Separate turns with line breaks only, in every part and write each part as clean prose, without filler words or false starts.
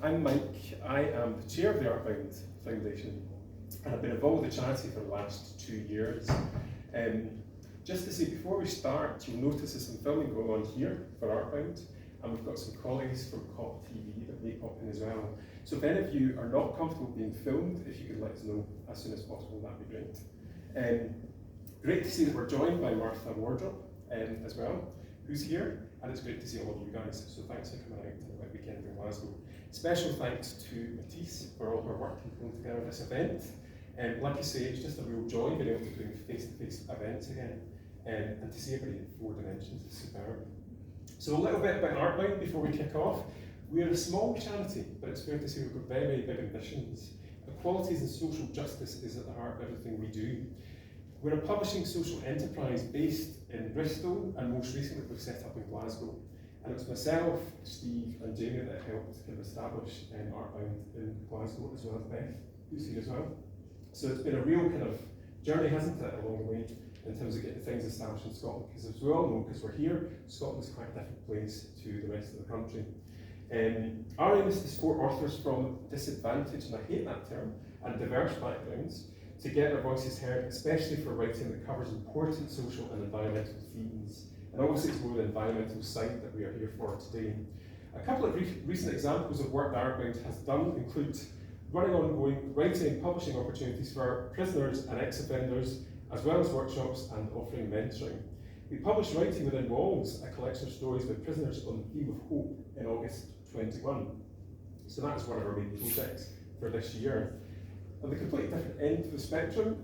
I'm Mike. I am the chair of the Artbound Foundation, and I've been involved with the charity for the last 2 years. Just to say, before we start, you'll notice there's some filming going on here for Artbound, and we've got some colleagues from COP TV that may pop in as well. So if any of you are not comfortable being filmed, if you could let us know as soon as possible, that'd be great. Great to see that we're joined by Martha Wardrop as well, who's here, and it's great to see all of you guys. So thanks for coming out to the weekend in Glasgow. Special thanks to Matisse for all her work in pulling together this event. Like you say, it's just a real joy being able to do face-to-face events again, and to see everybody in 4 dimensions is superb. So a little bit about Artbound before we kick off. We're a small charity, but it's fair to say we've got very, very big ambitions. Equalities and social justice is at the heart of everything we do. We're a publishing social enterprise based in Bristol, and most recently we've set up in Glasgow. And it was myself, Steve, and Jamie that helped kind of establish Artbound in Glasgow, as well as Beth, who's here as well. So it's been a real kind of journey, hasn't it, along the way, in terms of getting things established in Scotland. Because as we all know, because we're here, Scotland's quite a different place to the rest of the country. Our aim is to support authors from disadvantaged, and I hate that term, and diverse backgrounds, to get their voices heard, especially for writing that covers important social and environmental themes. And obviously it's more the environmental side that we are here for today. A couple of recent examples of work that Artbound has done include running ongoing writing and publishing opportunities for prisoners and ex-offenders, as well as workshops and offering mentoring. We published Writing Within Walls, a collection of stories with prisoners on the theme of hope in August 21. So that's one of our main projects for this year. On the completely different end of the spectrum,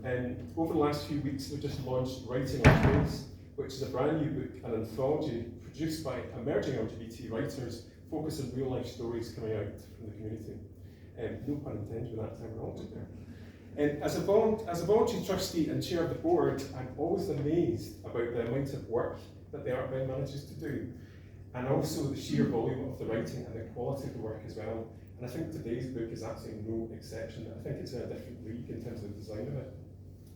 over the last few weeks we've just launched Writing on Trace, which is a brand new book, an anthology produced by emerging LGBT writers, focused on real life stories coming out from the community. No pun intended with that terminology there. As a voluntary trustee and chair of the board, I'm always amazed about the amount of work that the Artbound manages to do, and also the sheer volume of the writing and the quality of the work as well. And I think today's book is absolutely no exception. I think it's in a different league in terms of the design of it,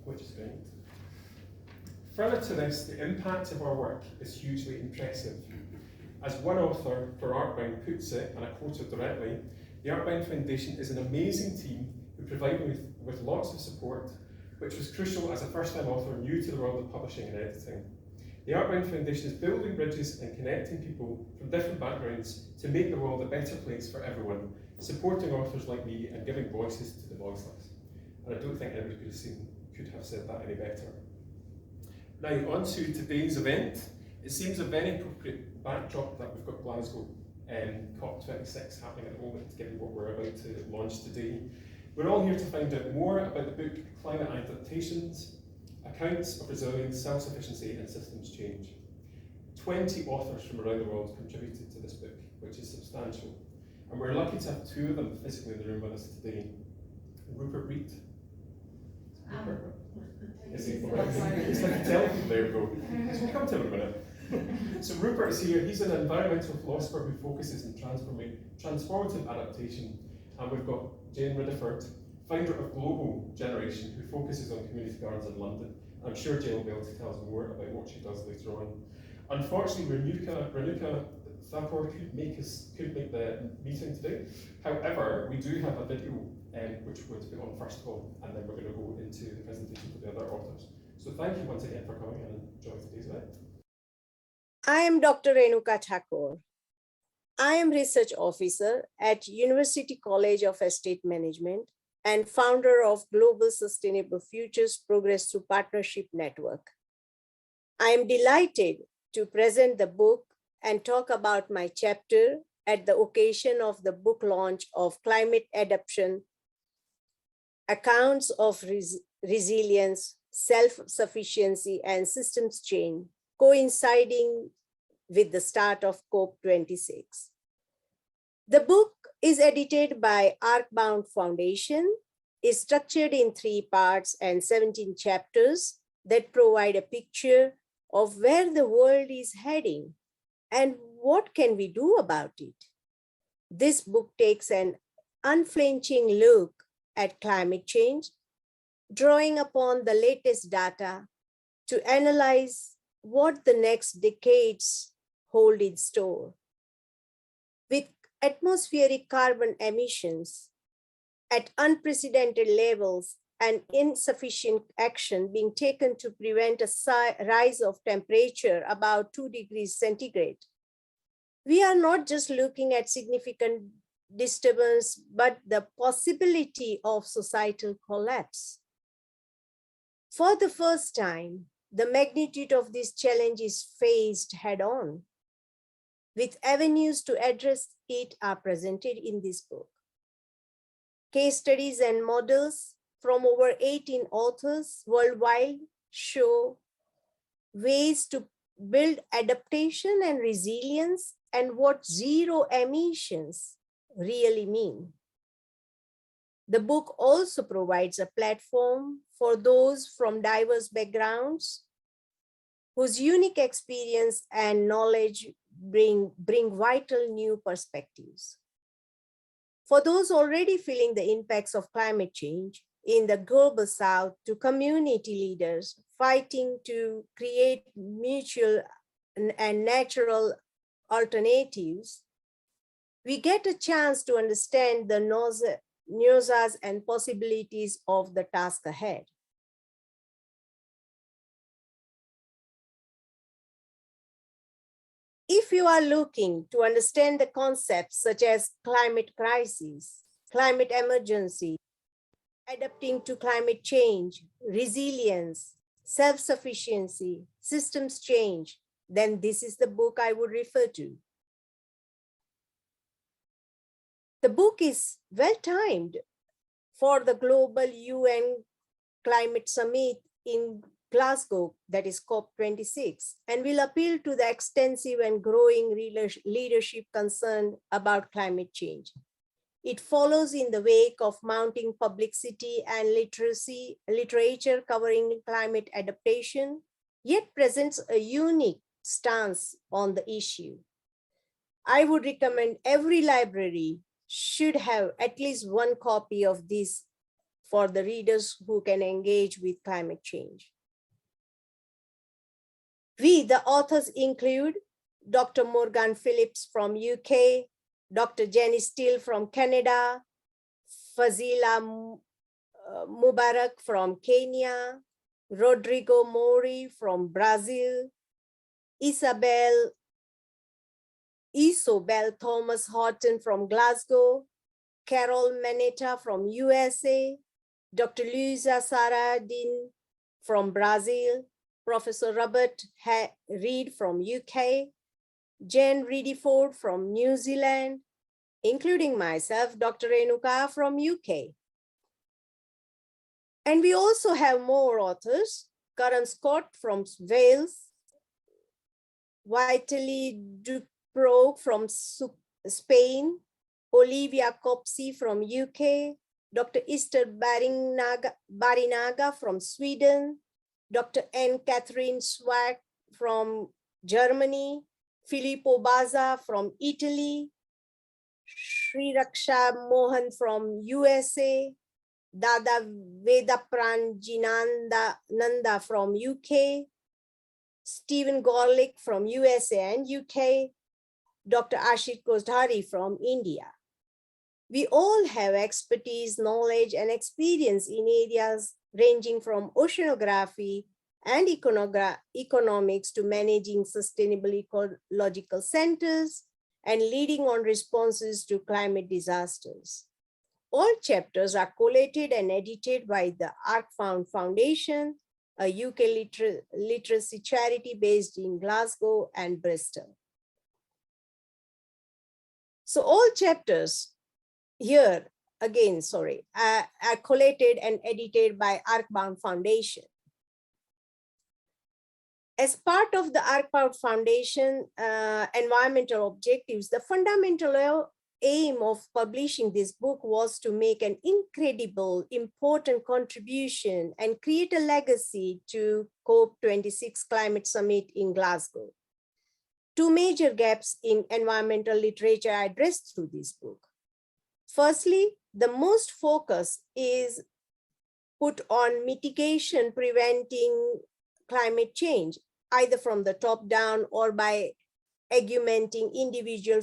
which is great. Further to this, the impact of our work is hugely impressive. As one author for Artbound puts it, and I quote her directly, "The Artbound Foundation is an amazing team who provide me with lots of support, which was crucial as a first-time author new to the world of publishing and editing. The Artbound Foundation is building bridges and connecting people from different backgrounds to make the world a better place for everyone, supporting authors like me and giving voices to the voiceless." And I don't think anybody could have said that any better. Now, on to today's event. It seems a very appropriate backdrop that we've got Glasgow COP26 happening at the moment, given what we're about to launch today. We're all here to find out more about the book Climate Adaptations, Accounts of Resilience, Self-Sufficiency and Systems Change. 20 authors from around the world contributed to this book, which is substantial. And we're lucky to have 2 of them physically in the room with us today. Rupert Read. Rupert? Is he? It's like a telephone, there we go. So come to him in a minute. So Rupert is here. He's an environmental philosopher who focuses on transformative adaptation. And we've got Jane Riddiford, founder of Global Generation, who focuses on community gardens in London. I'm sure Jane will be able to tell us more about what she does later on. Unfortunately, Renuka Thakore couldn't make the meeting today. However, we do have a video which we're going to put on first of all, and then we're going to go into the presentation for the other authors. So thank you once again for coming and enjoy today's event.
I am Dr. Renuka Thakore. I am research officer at University College of Estate Management and founder of Global Sustainable Futures Progress Through Partnership Network. I am delighted to present the book and talk about my chapter at the occasion of the book launch of Climate Adaptation, Accounts of Resilience, Self-Sufficiency and Systems Change, coinciding with the start of COP26. The book is edited by Artbound Foundation, is structured in 3 parts and 17 chapters that provide a picture of where the world is heading and what can we do about it. This book takes an unflinching look at climate change, drawing upon the latest data to analyze what the next decades hold in store. With atmospheric carbon emissions at unprecedented levels and insufficient action being taken to prevent a rise of temperature about 2 degrees centigrade. We are not just looking at significant disturbance, but the possibility of societal collapse. For the first time, the magnitude of this challenge is faced head-on, with avenues to address it are presented in this book. Case studies and models from over 18 authors worldwide show ways to build adaptation and resilience and what zero emissions really mean. The book also provides a platform for those from diverse backgrounds whose unique experience and knowledge bring vital new perspectives. For those already feeling the impacts of climate change in the global south, to community leaders fighting to create mutual and natural alternatives, we get a chance to understand the nuances and possibilities of the task ahead. If you are looking to understand the concepts such as climate crisis, climate emergency, adapting to climate change, resilience, self-sufficiency, systems change, then this is the book I would refer to. The book is well-timed for the global UN Climate Summit in Glasgow, that is COP26, and will appeal to the extensive and growing leadership concerned about climate change. It follows in the wake of mounting publicity and literature covering climate adaptation, yet presents a unique stance on the issue. I would recommend every library should have at least one copy of this for the readers who can engage with climate change. We, the authors, include Dr. Morgan Phillips from UK, Dr. Jenny Steele from Canada, Fazila Mubarak from Kenya, Rodrigo Mori from Brazil, Isobel Thomas Horton from Glasgow, Carol Manetta from USA, Dr. Luisa Saradin from Brazil, Professor Rupert Read from UK, Jane Riddiford from New Zealand, including myself, Dr. Renuka from UK. And we also have more authors, Karen Scott from Wales, Vitaly Ducrot from Spain, Olivia Copsey from UK, Dr. Esther Barinaga from Sweden, Dr. Anne Catherine Swag from Germany, Filippo Baza from Italy, Sri Raksha Mohan from USA, Dada Vedapranjinanda from UK, Stephen Gorlick from USA and UK, Dr. Ashit Kothari from India. We all have expertise, knowledge, and experience in areas ranging from oceanography and economics to managing sustainable ecological centers and leading on responses to climate disasters. All chapters are collated and edited by the ArcFound Foundation, a UK literacy charity based in Glasgow and Bristol. So all chapters here, again, are collated and edited by ArcFound Foundation. As part of the ArcFound Foundation environmental objectives, the fundamental aim of publishing this book was to make an incredible, important contribution and create a legacy to COP26 Climate Summit in Glasgow. Two major gaps in environmental literature are addressed through this book. Firstly, the most focus is put on mitigation, preventing climate change, either from the top down or by augmenting individual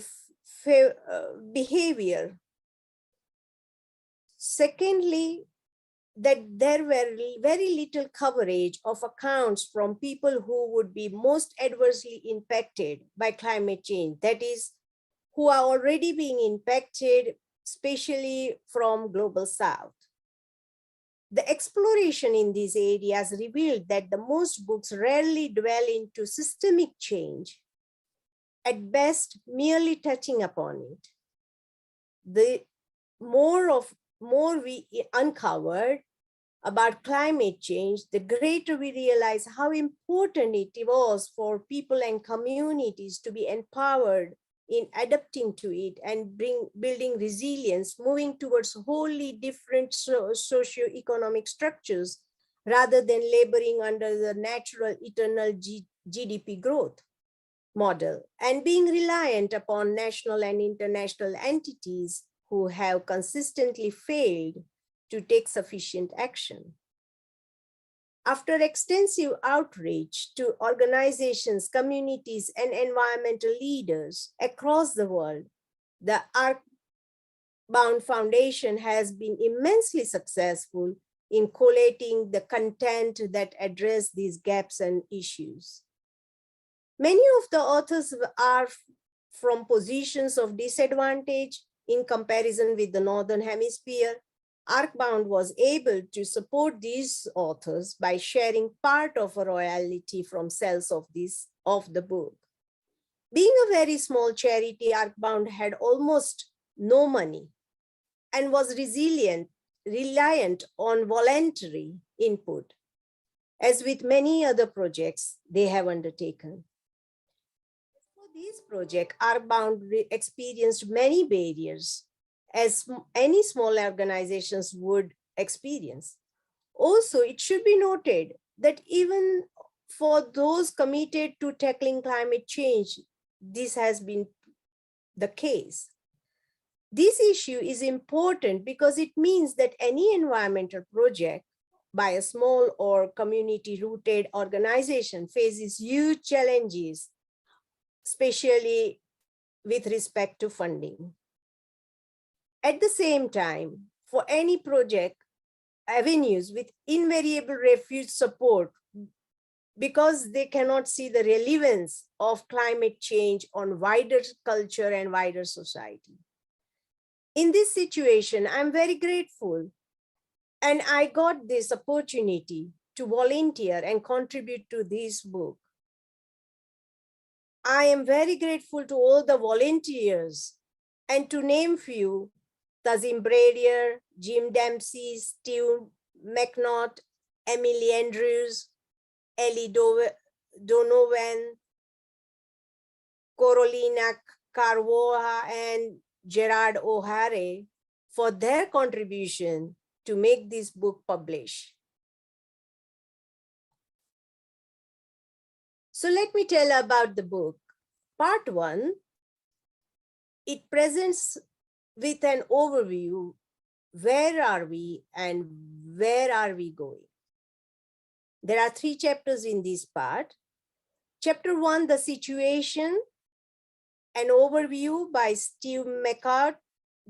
behavior. Secondly, that there were very little coverage of accounts from people who would be most adversely impacted by climate change, that is, who are already being impacted, especially from global south. The exploration in these areas revealed that the most books rarely dwell into systemic change, at best merely touching upon it. The more we uncovered about climate change, the greater we realize how important it was for people and communities to be empowered in adapting to it and building resilience, moving towards wholly different socio-economic structures rather than laboring under the natural eternal GDP growth model and being reliant upon national and international entities who have consistently failed to take sufficient action. After extensive outreach to organizations, communities, and environmental leaders across the world, the Earthbound Foundation has been immensely successful in collating the content that address these gaps and issues. Many of the authors are from positions of disadvantage in comparison with the Northern Hemisphere. Earthbound was able to support these authors by sharing part of a royalty from sales of the book. Being a very small charity, Earthbound had almost no money and was reliant on voluntary input, as with many other projects they have undertaken. For this project, Earthbound experienced many barriers, as any small organizations would experience. Also, it should be noted that even for those committed to tackling climate change, this has been the case. This issue is important because it means that any environmental project by a small or community-rooted organization faces huge challenges, especially with respect to funding. At the same time, for any project, avenues with invariable refuse support because they cannot see the relevance of climate change on wider culture and wider society. In this situation, I'm very grateful, and I got this opportunity to volunteer and contribute to this book. I am very grateful to all the volunteers, and to name few, Tazim Bradier, Jim Dempsey, Steve McNaught, Emily Andrews, Ellie Donovan, Carolina Carvoha, and Gerard O'Hare for their contribution to make this book publish. So let me tell about the book. Part 1, it presents with an overview, where are we and where are we going? There are 3 chapters in this part. Chapter 1, the situation, an overview by Steve McCart,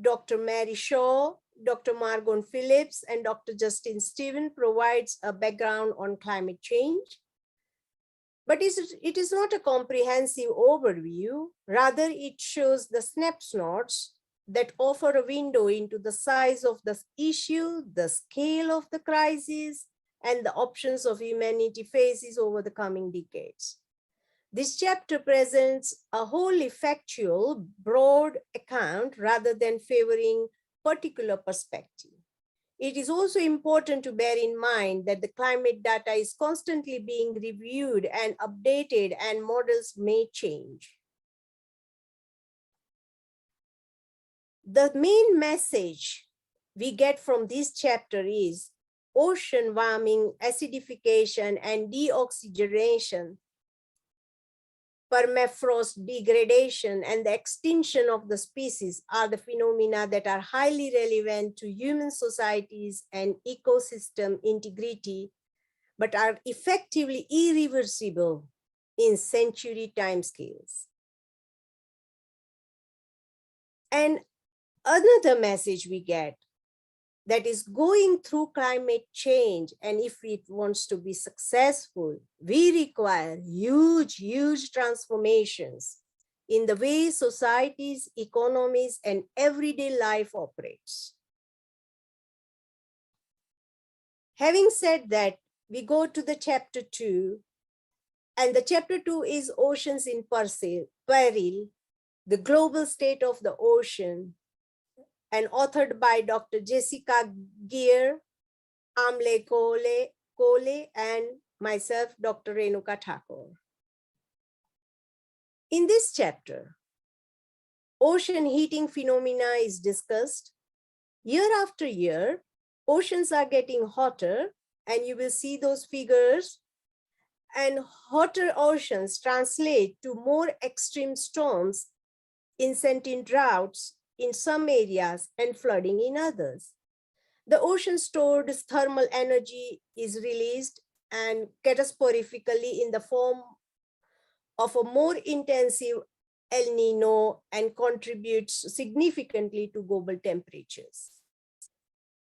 Dr. Mary Shaw, Dr. Margon Phillips, and Dr. Justin Stephen provides a background on climate change. But it is not a comprehensive overview. Rather, it shows the snapshots that offer a window into the size of the issue, the scale of the crisis, and the options of humanity faces over the coming decades. This chapter presents a wholly factual, broad account rather than favoring particular perspective. It is also important to bear in mind that the climate data is constantly being reviewed and updated, and models may change. The main message we get from this chapter is ocean warming, acidification, and deoxygenation, permafrost degradation, and the extinction of the species are the phenomena that are highly relevant to human societies and ecosystem integrity, but are effectively irreversible in century timescales. And another message we get, that is going through climate change, and if it wants to be successful, we require huge transformations in the way societies, economies, and everyday life operates. Having said that, we go to the chapter 2, and the chapter 2 is Oceans in Peril, the global state of the ocean, and authored by Dr. Jessica Geer, Amle Kole, and myself, Dr. Renuka Thakore. In this chapter, ocean heating phenomena is discussed. Year after year, oceans are getting hotter, and you will see those figures. And hotter oceans translate to more extreme storms, incessant droughts in some areas and flooding in others. The ocean stored thermal energy is released and catastrophically in the form of a more intensive El Nino and contributes significantly to global temperatures.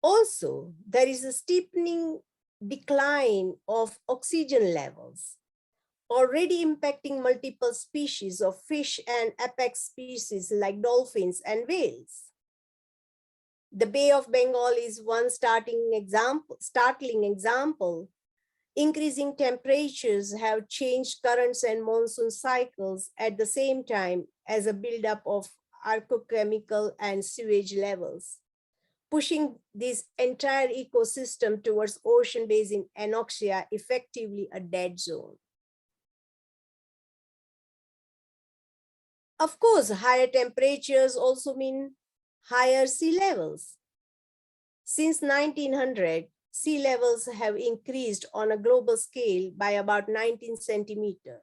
Also, there is a steepening decline of oxygen levels, already impacting multiple species of fish and apex species like dolphins and whales. The Bay of Bengal is one startling example. Increasing temperatures have changed currents and monsoon cycles at the same time as a buildup of archochemical and sewage levels, pushing this entire ecosystem towards ocean basin anoxia, effectively a dead zone. Of course, higher temperatures also mean higher sea levels. Since 1900, sea levels have increased on a global scale by about 19 centimeters.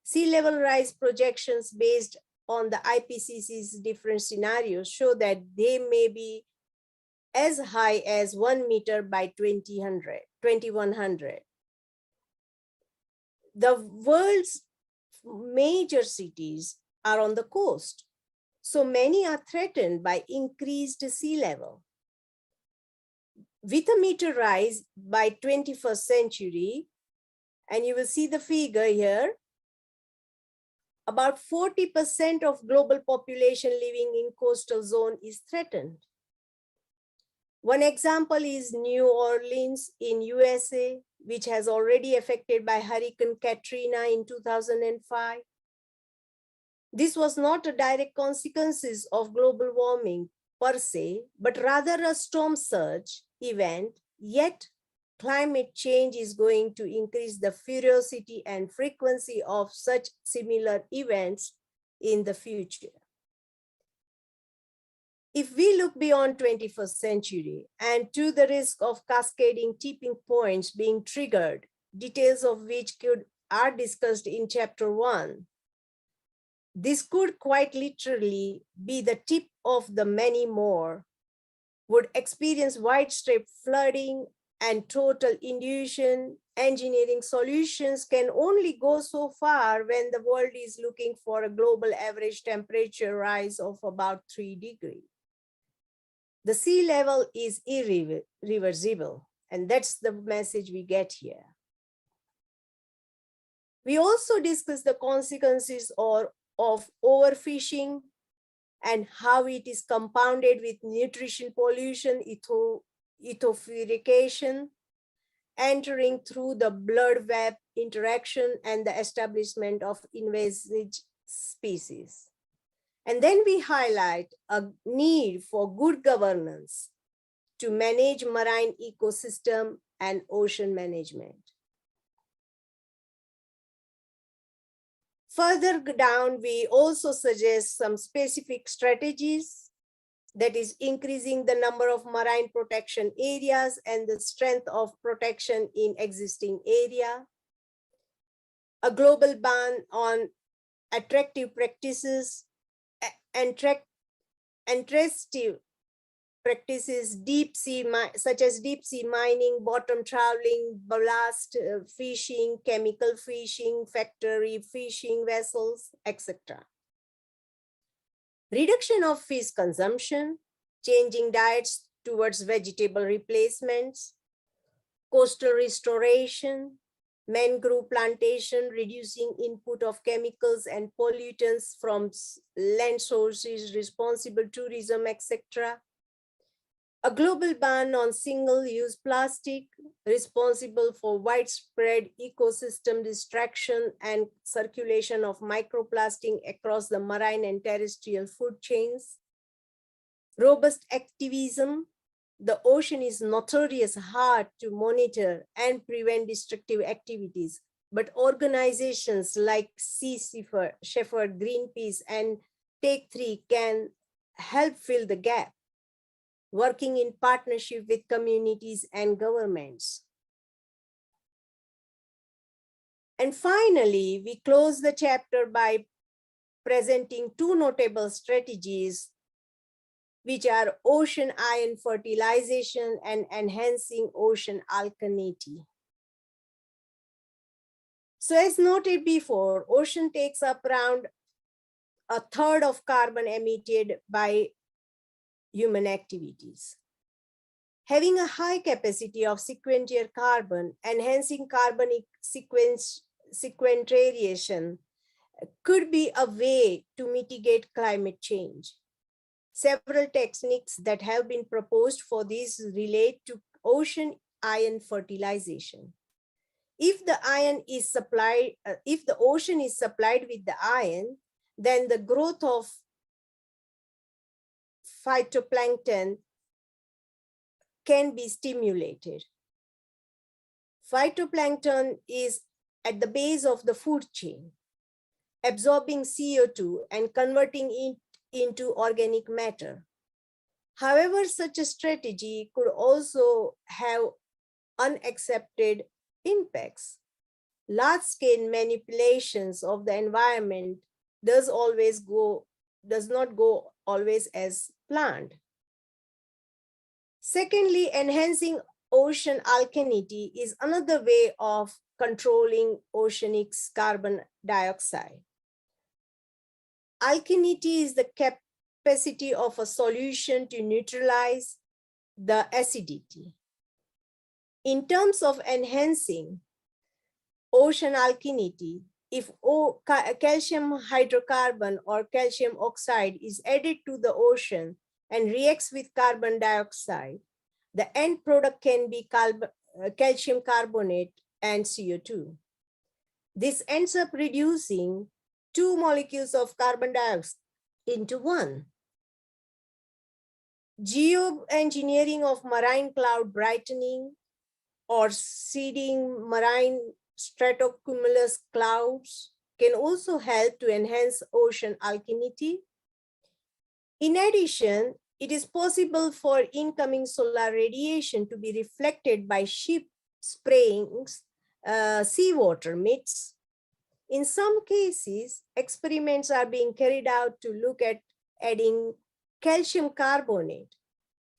Sea level rise projections based on the IPCC's different scenarios show that they may be as high as 1 meter by 2100. The world's major cities are on the coast, so many are threatened by increased sea level. With a meter rise by 21st century, and you will see the figure here, about 40% of global population living in coastal zone is threatened. One example is New Orleans in USA, which has already affected by Hurricane Katrina in 2005. This was not a direct consequences of global warming per se, but rather a storm surge event, yet climate change is going to increase the ferocity and frequency of such similar events in the future. If we look beyond 21st century and to the risk of cascading tipping points being triggered, details of which are discussed in chapter 1, this could quite literally be the tip of the many more, would experience widespread flooding and total inundation. Engineering solutions can only go so far when the world is looking for a global average temperature rise of about 3 degrees. The sea level is irreversible, and that's the message we get here. We also discuss the consequences of overfishing and how it is compounded with nutrition pollution, eutrophication, entering through the blood-web interaction and the establishment of invasive species. And then we highlight a need for good governance to manage marine ecosystem and ocean management. Further down, we also suggest some specific strategies, that is increasing the number of marine protection areas and the strength of protection in existing area, a global ban on attractive practices, interesting practices, such as deep sea mining, bottom trawling, ballast fishing, chemical fishing, factory fishing vessels, etc. reduction of fish consumption, changing diets towards vegetable replacements, coastal restoration, mangrove plantation, reducing input of chemicals and pollutants from land sources, responsible tourism, etc. A global ban on single-use plastic, responsible for widespread ecosystem destruction and circulation of microplastic across the marine and terrestrial food chains. Robust activism. The ocean is notorious hard to monitor and prevent destructive activities, but organizations like Sea Shepherd, Greenpeace, and Take 3 can help fill the gap, working in partnership with communities and governments. And finally, we close the chapter by presenting two notable strategies, which are ocean ion fertilization and enhancing ocean alkalinity. So as noted before, ocean takes up around a third of carbon emitted by human activities. Having a high capacity of sequential carbon, enhancing carbonic sequestration could be a way to mitigate climate change. Several techniques that have been proposed for this relate to ocean ion fertilization. If the ocean is supplied with the ion, then the growth of phytoplankton can be stimulated. Phytoplankton is at the base of the food chain, absorbing CO2 and converting it into organic matter. However, such a strategy could also have unaccepted impacts. Large-scale manipulations of the environment does not go always as planned. Secondly, enhancing ocean alkalinity is another way of controlling oceanic carbon dioxide. Alkalinity is the capacity of a solution to neutralize the acidity. In terms of enhancing ocean alkalinity, if calcium hydrocarbon or calcium oxide is added to the ocean and reacts with carbon dioxide, the end product can be calcium carbonate and CO2. This ends up reducing two molecules of carbon dioxide into one. Geoengineering of marine cloud brightening or seeding marine stratocumulus clouds can also help to enhance ocean alkalinity. In addition, it is possible for incoming solar radiation to be reflected by ship spraying seawater mists. In some cases, experiments are being carried out to look at adding calcium carbonate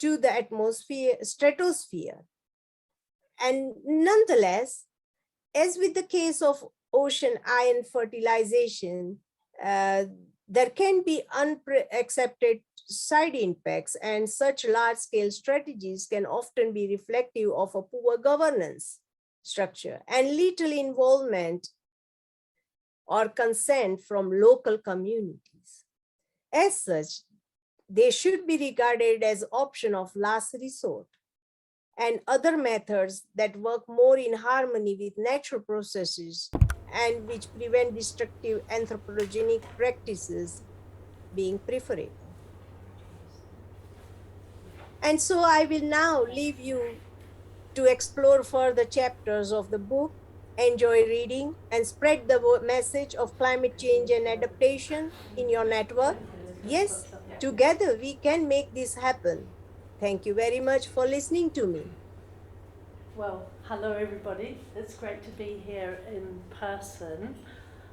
to the stratosphere. And nonetheless, as with the case of ocean ion fertilization, there can be unaccepted side impacts, and such large-scale strategies can often be reflective of a poor governance structure and little involvement or consent from local communities. As such, they should be regarded as option of last resort, and other methods that work more in harmony with natural processes and which prevent destructive anthropogenic practices being preferable. And so I will now leave you to explore further chapters of the book, enjoy reading, and spread the message of climate change and adaptation in your network. Yes, together we can make this happen. Thank you very much for listening to me.
Well, hello everybody. It's great to be here in person.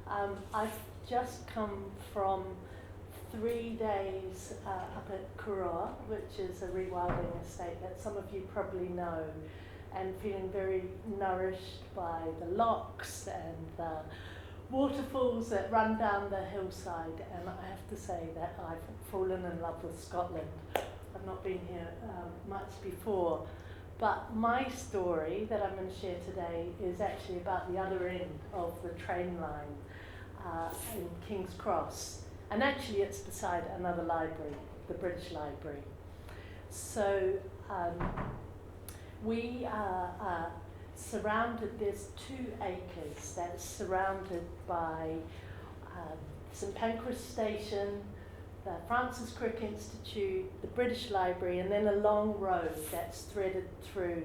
I've just come from 3 days up at Kura, which is a rewilding estate that some of you probably know, and feeling very nourished by the lochs and the waterfalls that run down the hillside, and I have to say that I've fallen in love with Scotland. I've not been here much before, but my story that I'm going to share today is actually about the other end of the train line in King's Cross, and actually it's beside another library, the British Library. So we are surrounded, there's 2 acres that's surrounded by St Pancras Station, the Francis Crick Institute, the British Library, and then a long road that's threaded through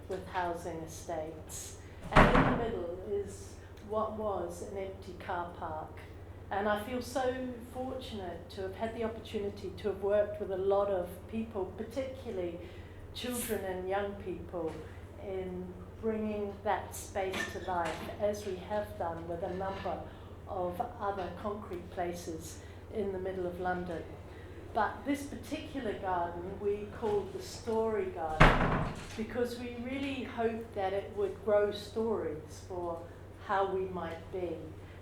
with housing estates. And in the middle is what was an empty car park. And I feel so fortunate to have had the opportunity to have worked with a lot of people, particularly children and young people, in bringing that space to life, as we have done with a number of other concrete places in the middle of London. But this particular garden we called the Story Garden because we really hoped that it would grow stories for how we might be.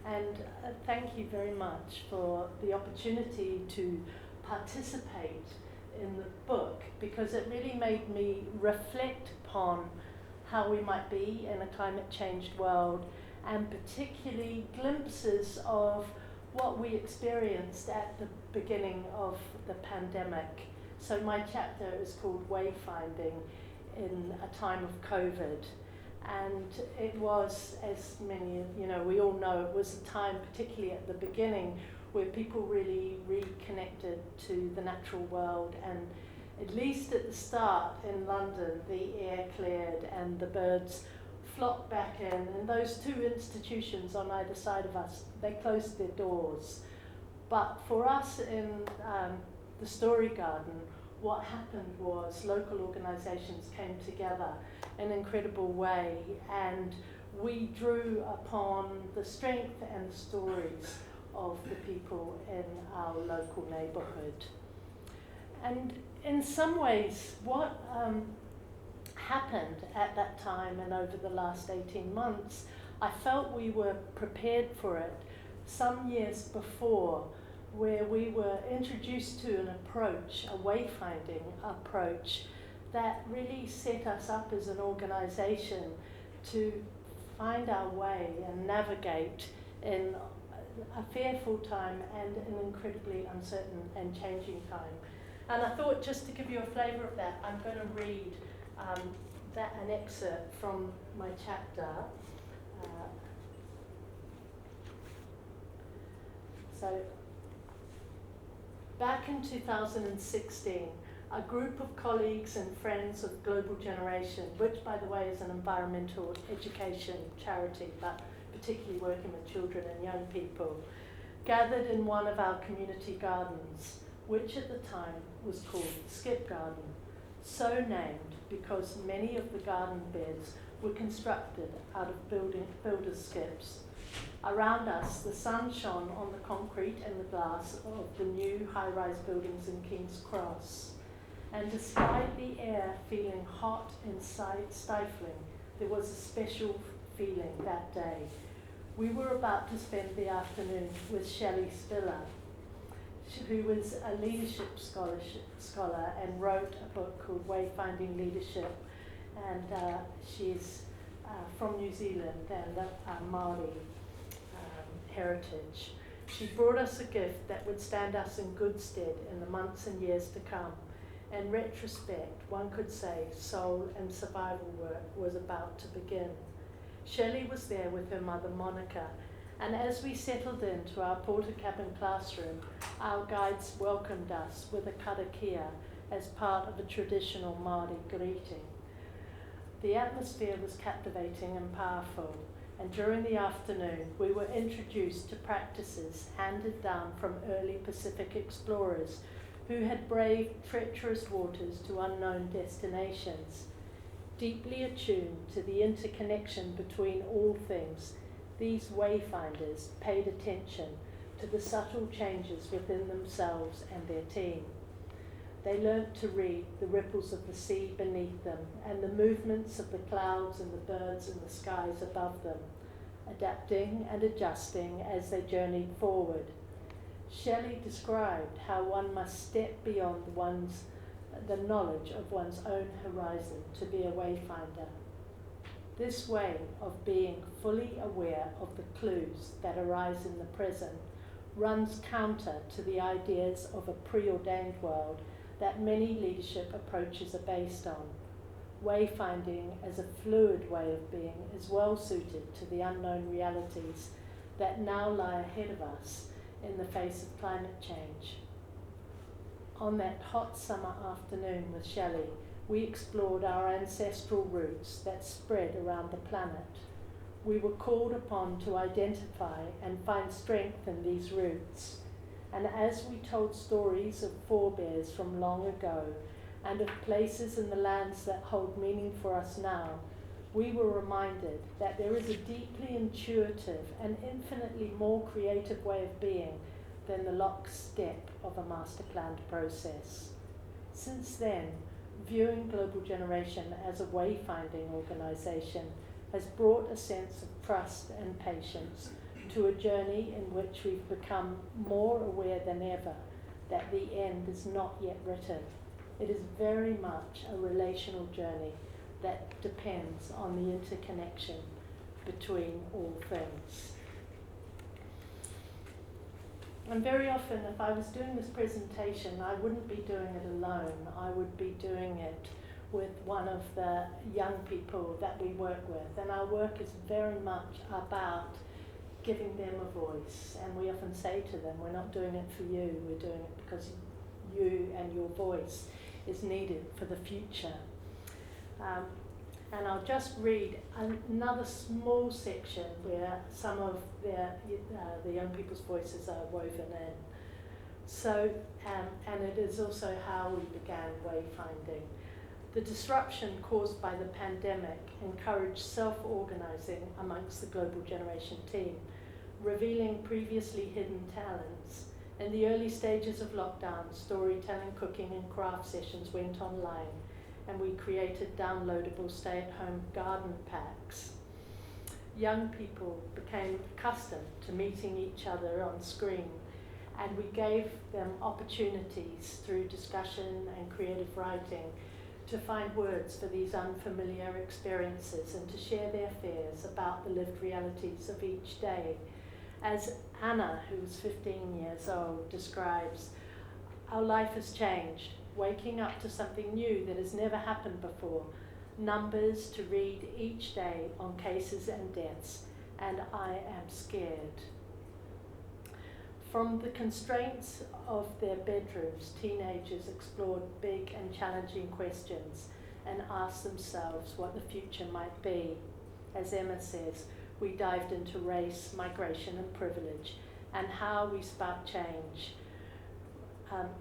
And thank you very much for the opportunity to participate in the book, because it really made me reflect upon how we might be in a climate changed world, and particularly glimpses of what we experienced at the beginning of the pandemic. So my chapter is called Wayfinding in a Time of COVID. And it was, as many, we all know, it was a time, particularly at the beginning, where people really reconnected to the natural world. And at least at the start in London, the air cleared and the birds flocked back in. And those 2 institutions on either side of us, they closed their doors. But for us in the Story Garden, what happened was local organisations came together in an incredible way, and we drew upon the strength and the stories of the people in our local neighbourhood. And in some ways, what happened at that time and over the last 18 months, I felt we were prepared for it some years before, where we were introduced to an approach, a wayfinding approach, that really set us up as an organisation to find our way and navigate in a fearful time and an incredibly uncertain and changing time. And I thought, just to give you a flavour of that, I'm going to read an excerpt from my chapter. So, back in 2016, a group of colleagues and friends of Global Generation, which by the way is an environmental education charity, but particularly working with children and young people, gathered in one of our community gardens, which at the time was called the Skip Garden, so named because many of the garden beds were constructed out of builders' skips. Around us, the sun shone on the concrete and the glass of the new high-rise buildings in King's Cross. And despite the air feeling hot and stifling, there was a special feeling that day. We were about to spend the afternoon with Shelley Spiller, who was a leadership scholar and wrote a book called Wayfinding Leadership. And she's from New Zealand and Māori heritage. She brought us a gift that would stand us in good stead in the months and years to come. In retrospect, one could say soul and survival work was about to begin. Shelley was there with her mother Monica, and as we settled into our porter cabin classroom, our guides welcomed us with a karakia as part of a traditional Māori greeting. The atmosphere was captivating and powerful, and during the afternoon we were introduced to practices handed down from early Pacific explorers who had braved treacherous waters to unknown destinations. Deeply attuned to the interconnection between all things, these wayfinders paid attention to the subtle changes within themselves and their team. They learnt to read the ripples of the sea beneath them and the movements of the clouds and the birds in the skies above them. adapting and adjusting as they journeyed forward. Shelley described how one must step beyond the knowledge of one's own horizon to be a wayfinder. This way of being fully aware of the clues that arise in the present runs counter to the ideas of a preordained world that many leadership approaches are based on. Wayfinding as a fluid way of being is well suited to the unknown realities that now lie ahead of us in the face of climate change. On that hot summer afternoon with Shelley, we explored our ancestral roots that spread around the planet. We were called upon to identify and find strength in these roots. And as we told stories of forebears from long ago and of places in the lands that hold meaning for us now, we were reminded that there is a deeply intuitive and infinitely more creative way of being than the lockstep of a master-planned process. Since then, viewing Global Generation as a wayfinding organisation has brought a sense of trust and patience to a journey in which we've become more aware than ever that the end is not yet written. It is very much a relational journey that depends on the interconnection between all things. And very often, if I was doing this presentation, I wouldn't be doing it alone. I would be doing it with one of the young people that we work with. And our work is very much about giving them a voice. And we often say to them, we're not doing it for you, we're doing it because you and your voice is needed for the future. And I'll just read another small section where some of the young people's voices are woven in. So, and it is also how we began wayfinding. The disruption caused by the pandemic encouraged self-organising amongst the Global Generation team, revealing previously hidden talents. In the early stages of lockdown, storytelling, cooking and craft sessions went online, and we created downloadable stay-at-home garden packs. Young people became accustomed to meeting each other on screen, and we gave them opportunities through discussion and creative writing to find words for these unfamiliar experiences and to share their fears about the lived realities of each day. As Anna, who's 15 years old, describes, our life has changed, waking up to something new that has never happened before, numbers to read each day on cases and deaths, and I am scared. From the constraints of their bedrooms, teenagers explored big and challenging questions and asked themselves what the future might be. As Emma says, we dived into race, migration and privilege and how we spark change.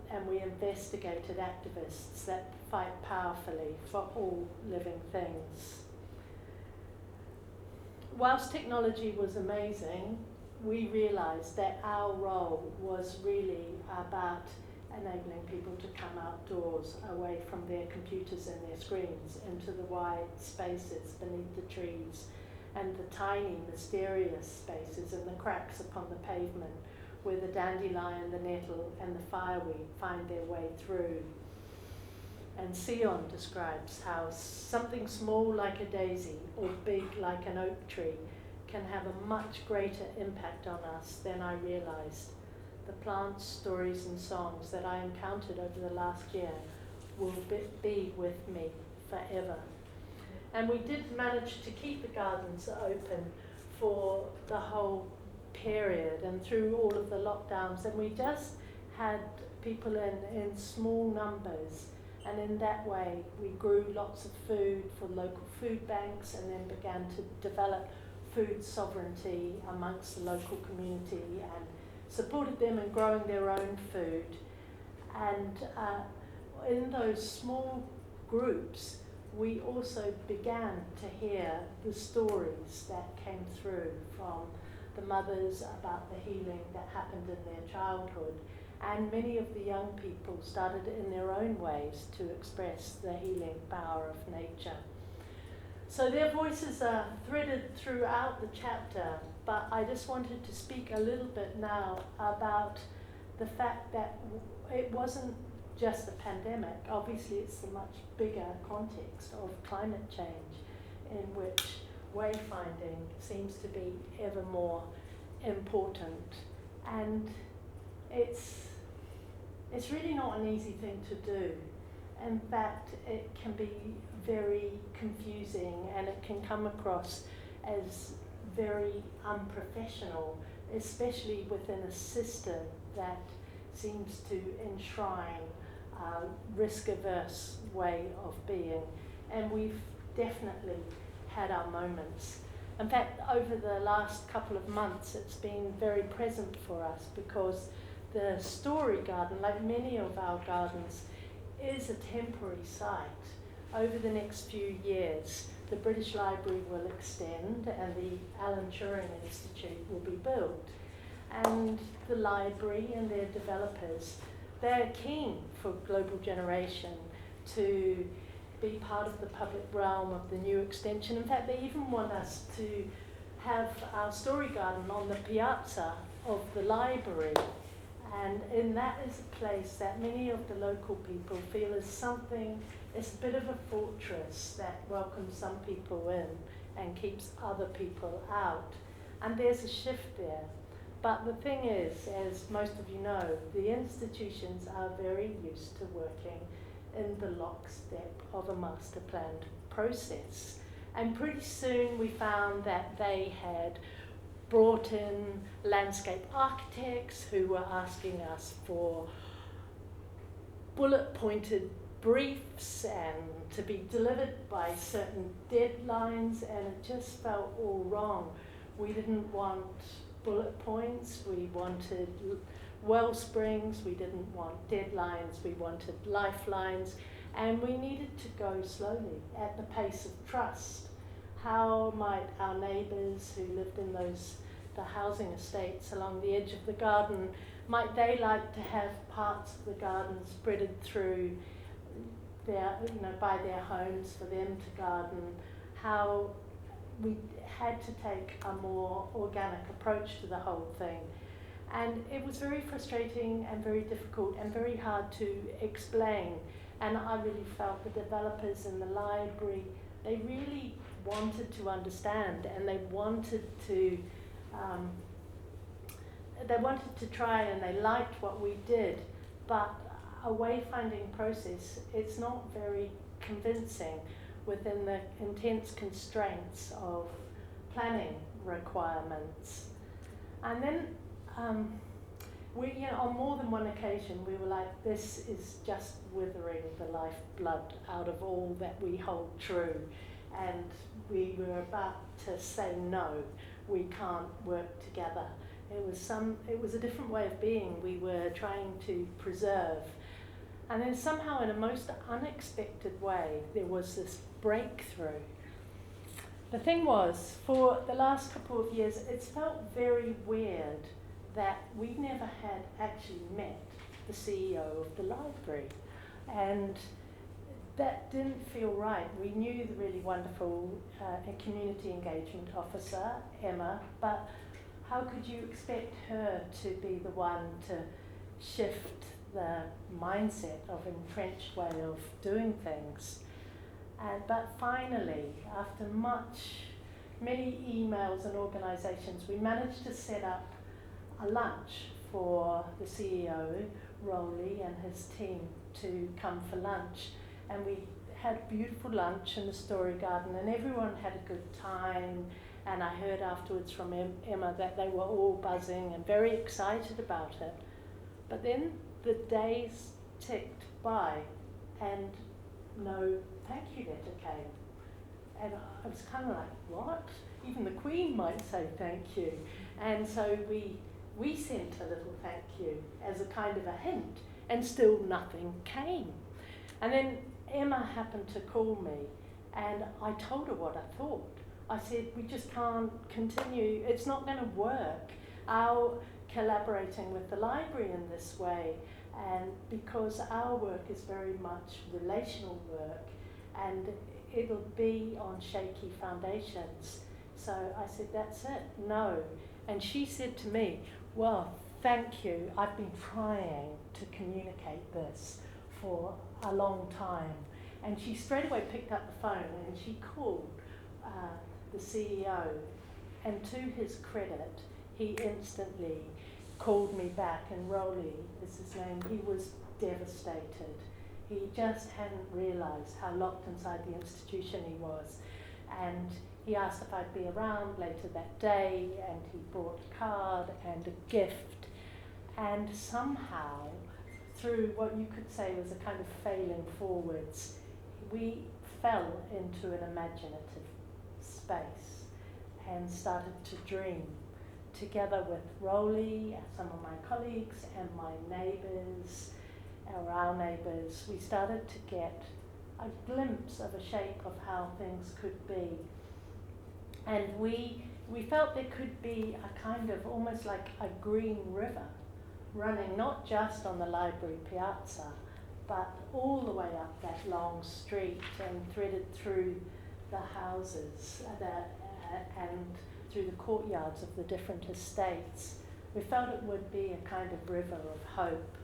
And we investigated activists that fight powerfully for all living things. Whilst technology was amazing, we realised that our role was really about enabling people to come outdoors, away from their computers and their screens, into the wide spaces beneath the trees and the tiny, mysterious spaces and the cracks upon the pavement where the dandelion, the nettle and the fireweed find their way through. And Sion describes how something small like a daisy or big like an oak tree can have a much greater impact on us than I realised. The plants, stories and songs that I encountered over the last year will be with me forever. And we did manage to keep the gardens open for the whole period and through all of the lockdowns, and we just had people in small numbers, and in that way we grew lots of food for local food banks and then began to develop food sovereignty amongst the local community and supported them in growing their own food. And in those small groups we also began to hear the stories that came through from the mothers about the healing that happened in their childhood, and many of the young people started in their own ways to express the healing power of nature. So their voices are threaded throughout the chapter, but I just wanted to speak a little bit now about the fact that it wasn't just a pandemic. Obviously, it's a much bigger context of climate change in which wayfinding seems to be ever more important. And it's really not an easy thing to do. In fact, it can be very confusing and it can come across as very unprofessional, especially within a system that seems to enshrine a risk-averse way of being. And we've definitely had our moments. In fact, over the last couple of months, it's been very present for us because the Story Garden, like many of our gardens, is a temporary site. Over the next few years, the British Library will extend and the Alan Turing Institute will be built. And the library and their developers, they're keen for Global Generation to be part of the public realm of the new extension. In fact, they even want us to have our Story Garden on the piazza of the library. And that is a place that many of the local people feel is something, it's a bit of a fortress that welcomes some people in and keeps other people out. And there's a shift there. But the thing is, as most of you know, the institutions are very used to working in the lockstep of a master planned process. And pretty soon we found that they had brought in landscape architects who were asking us for bullet-pointed briefs and to be delivered by certain deadlines, and it just felt all wrong. We didn't want bullet points, we wanted well springs, we didn't want deadlines, we wanted lifelines, and we needed to go slowly at the pace of trust. How might our neighbours who lived in the housing estates along the edge of the garden, might they like to have parts of the garden spreaded through their, by their homes for them to garden? How we had to take a more organic approach to the whole thing. And it was very frustrating and very difficult and very hard to explain. And I really felt the developers in the library, they really wanted to understand and they wanted to try, and they liked what we did, but a wayfinding process, it's not very convincing within the intense constraints of planning requirements. And then we, on more than one occasion, we were like, this is just withering the lifeblood out of all that we hold true. And we were about to say, no, we can't work together. It was a different way of being we were trying to preserve. And then somehow, in a most unexpected way, there was this breakthrough. The thing was, for the last couple of years, it's felt very weird that we never had actually met the CEO of the library. And that didn't feel right. We knew the really wonderful community engagement officer, Emma, but how could you expect her to be the one to shift the mindset of entrenched way of doing things? But finally, after many emails and organisations, we managed to set up a lunch for the CEO, Rowley, and his team to come for lunch. And we had a beautiful lunch in the Story Garden, and everyone had a good time. And I heard afterwards from Emma that they were all buzzing and very excited about it. But then the days ticked by and no thank you letter came. And I was kind of like, what? Even the Queen might say thank you. And so we sent a little thank you as a kind of a hint, and still nothing came. And then Emma happened to call me, and I told her what I thought. I said, we just can't continue, it's not going to work, our collaborating with the library in this way, and because our work is very much relational work, and it'll be on shaky foundations. So I said, that's it, no. And she said to me, well, thank you, I've been trying to communicate this for a long time. And she straight away picked up the phone and she called the CEO. And to his credit, he instantly called me back, and Rowley is his name. He was devastated. He just hadn't realised how locked inside the institution he was. And he asked if I'd be around later that day, and he brought a card and a gift. And somehow, through what you could say was a kind of failing forwards, we fell into an imaginative space and started to dream together with Rowley, some of my colleagues and my neighbours, or our neighbours. We started to get a glimpse of a shape of how things could be. And we felt there could be a kind of almost like a green river running not just on the library piazza, but all the way up that long street and threaded through the houses and through the courtyards of the different estates. We felt it would be a kind of river of hope.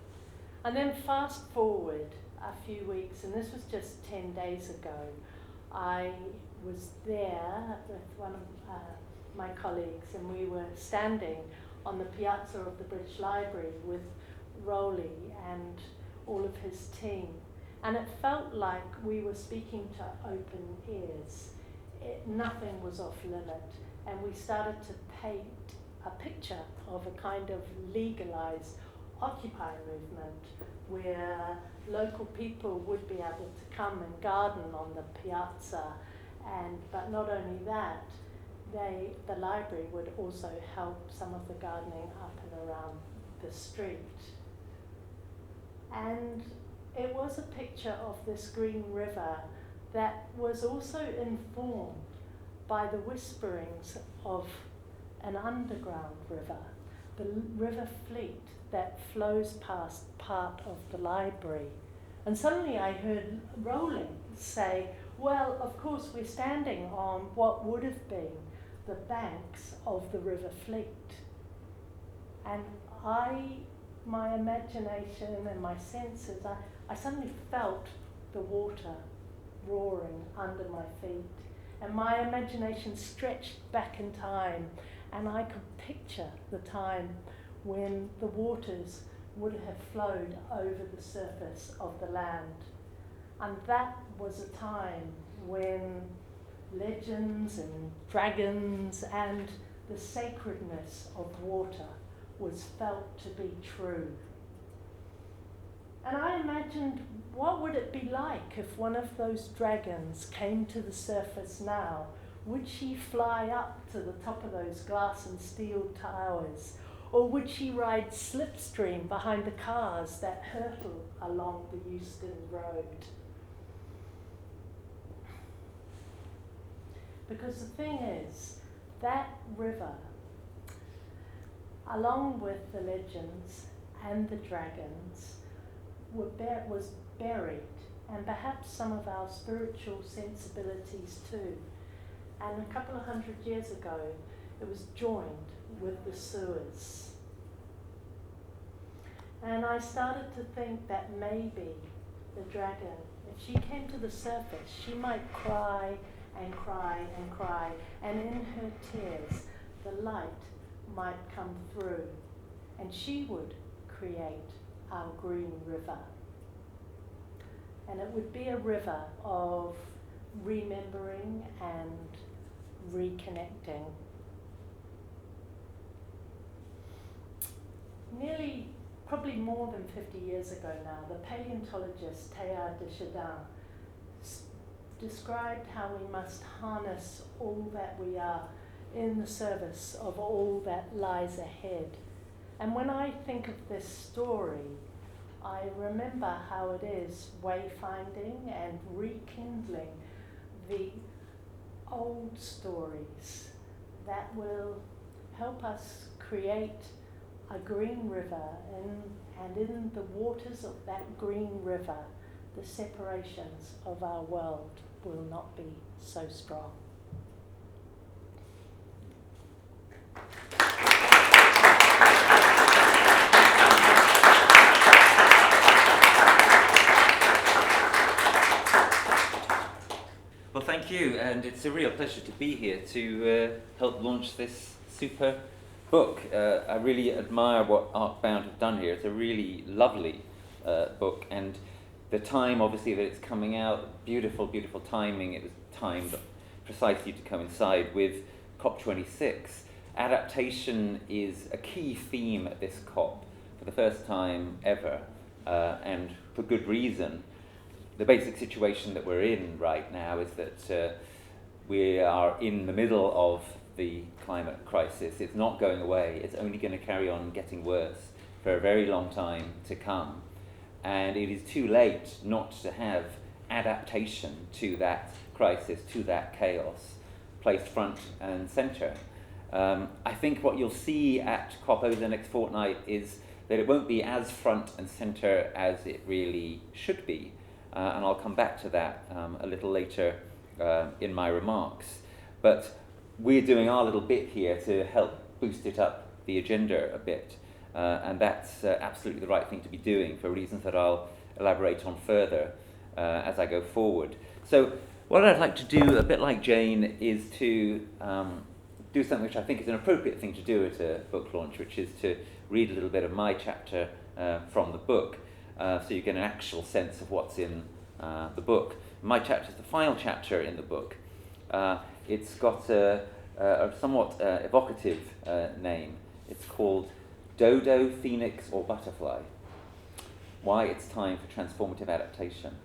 And then fast forward a few weeks, and this was just 10 days ago, I was there with one of my colleagues, and we were standing on the piazza of the British Library with Rowley and all of his team. And it felt like we were speaking to open ears. Nothing was off limit. And we started to paint a picture of a kind of legalized Occupy movement where local people would be able to come and garden on the piazza, but not only that, the library would also help some of the gardening up and around the street. And it was a picture of this green river that was also informed by the whisperings of an underground river, the River Fleet that flows past part of the library. And suddenly I heard Rowling say, well, of course we're standing on what would have been the banks of the River Fleet. And my imagination and my senses, I suddenly felt the water roaring under my feet. And my imagination stretched back in time, and I could picture the time when the waters would have flowed over the surface of the land. And that was a time when legends and dragons and the sacredness of water was felt to be true. And I imagined, what would it be like if one of those dragons came to the surface now? Would she fly up to the top of those glass and steel towers? Or would she ride slipstream behind the cars that hurtle along the Euston Road? Because the thing is, that river, along with the legends and the dragons, was buried, and perhaps some of our spiritual sensibilities too. And a couple of 100 years ago, it was joined with the sewers. And I started to think that maybe the dragon, if she came to the surface, she might cry and cry and cry, and in her tears, the light might come through, and she would create our green river. And it would be a river of remembering and reconnecting. Probably more than 50 years ago now, the paleontologist Teilhard de Chardin described how we must harness all that we are in the service of all that lies ahead. And when I think of this story, I remember how it is wayfinding and rekindling the old stories that will help us create a green river, and in the waters of that green river, the separations of our world. will not be so strong.
Well, thank you, and it's a real pleasure to be here to help launch this super book. I really admire what Artbound have done here. It's a really lovely book, and the time, obviously, that it's coming out, beautiful, beautiful timing. It was timed precisely to coincide with COP26. Adaptation is a key theme at this COP for the first time ever, and for good reason. The basic situation that we're in right now is that we are in the middle of the climate crisis. It's not going away. It's only going to carry on getting worse for a very long time to come. And it is too late not to have adaptation to that crisis, to that chaos, placed front and centre. I think what you'll see at COP over the next fortnight is that it won't be as front and centre as it really should be. And I'll come back to that a little later in my remarks. But we're doing our little bit here to help boost it up the agenda a bit. And that's absolutely the right thing to be doing for reasons that I'll elaborate on further as I go forward. So what I'd like to do, a bit like Jane, is to do something which I think is an appropriate thing to do at a book launch, which is to read a little bit of my chapter from the book. So you get an actual sense of what's in the book. My chapter is the final chapter in the book. It's got a somewhat evocative name. It's called Dodo, Phoenix or Butterfly. Why it's time for transformative adaptation.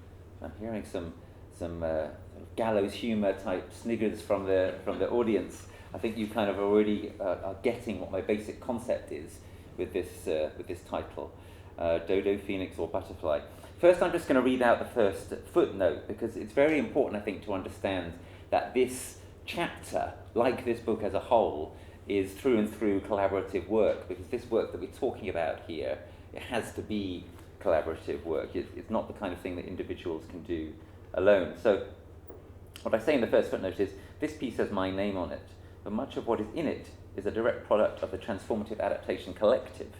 I'm hearing some sort of gallows humour type sniggers from the audience. I think you kind of already are getting what my basic concept is with this title. Dodo, Phoenix or Butterfly. First, I'm just going to read out the first footnote because it's very important, I think, to understand that this chapter, like this book as a whole, is through and through collaborative work, because this work that we're talking about here, it has to be collaborative work. It's not the kind of thing that individuals can do alone. So what I say in the first footnote is, this piece has my name on it, but much of what is in it is a direct product of the Transformative Adaptation Collective.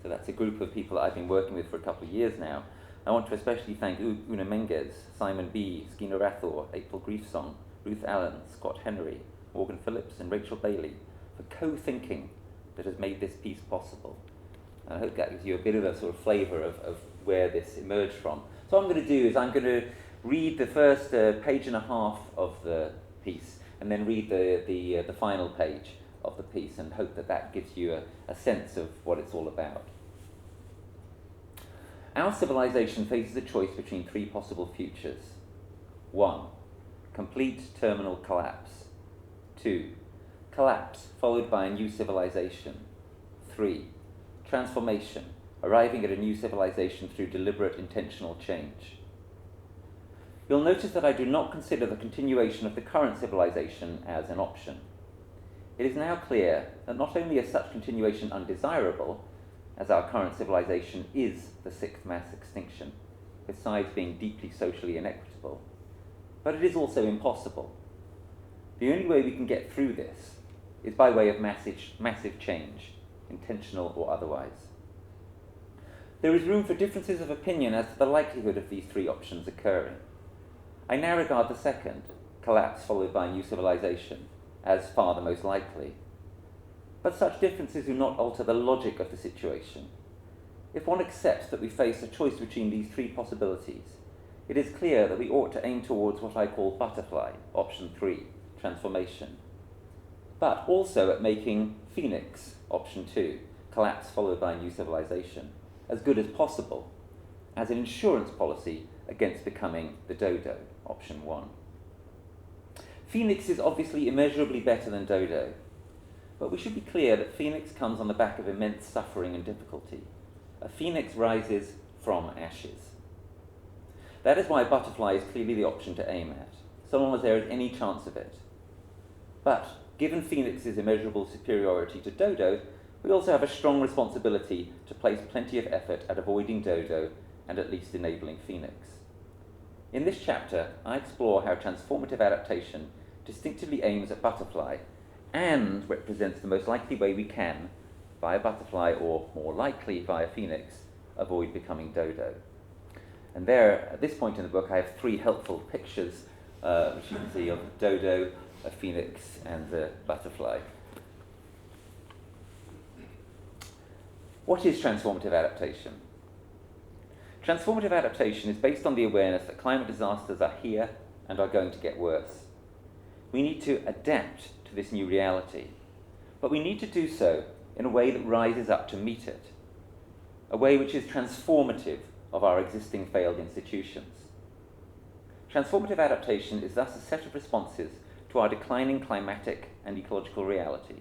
So that's a group of people that I've been working with for a couple of years now. I want to especially thank Una Menges, Simon B., Skeena Rathor, April Griefsong, Ruth Allen, Scott Henry, Morgan Phillips and Rachel Bailey for co-thinking that has made this piece possible. And I hope that gives you a bit of a sort of flavour of where this emerged from. So what I'm going to do is I'm going to read the first page and a half of the piece and then read the final page of the piece and hope that that gives you a sense of what it's all about. Our civilization faces a choice between three possible futures. 1. Complete terminal collapse. 2. Collapse followed by a new civilization. 3. Transformation, arriving at a new civilization through deliberate intentional change. You'll notice that I do not consider the continuation of the current civilization as an option. It is now clear that not only is such continuation undesirable, as our current civilization is the sixth mass extinction, besides being deeply socially inequitable, but it is also impossible. The only way we can get through this is by way of massive change, intentional or otherwise. There is room for differences of opinion as to the likelihood of these three options occurring. I now regard the second, collapse followed by a new civilization, as far the most likely. But such differences do not alter the logic of the situation. If one accepts that we face a choice between these three possibilities, it is clear that we ought to aim towards what I call butterfly, option 3, transformation, but also at making phoenix, option 2, collapse followed by a new civilization, as good as possible, as an insurance policy against becoming the dodo, option 1. Phoenix is obviously immeasurably better than dodo, but we should be clear that phoenix comes on the back of immense suffering and difficulty. A phoenix rises from ashes. That is why butterfly is clearly the option to aim at, so long as there is any chance of it. But given phoenix's immeasurable superiority to dodo, we also have a strong responsibility to place plenty of effort at avoiding dodo and at least enabling phoenix. In this chapter, I explore how transformative adaptation distinctively aims at butterfly and represents the most likely way we can, via butterfly or more likely via phoenix, avoid becoming dodo. And there, at this point in the book, I have 3 helpful pictures, which you can see of a dodo, a phoenix, and a butterfly. What is transformative adaptation? Transformative adaptation is based on the awareness that climate disasters are here and are going to get worse. We need to adapt to this new reality, but we need to do so in a way that rises up to meet it, a way which is transformative of our existing failed institutions. Transformative adaptation is thus a set of responses to our declining climatic and ecological reality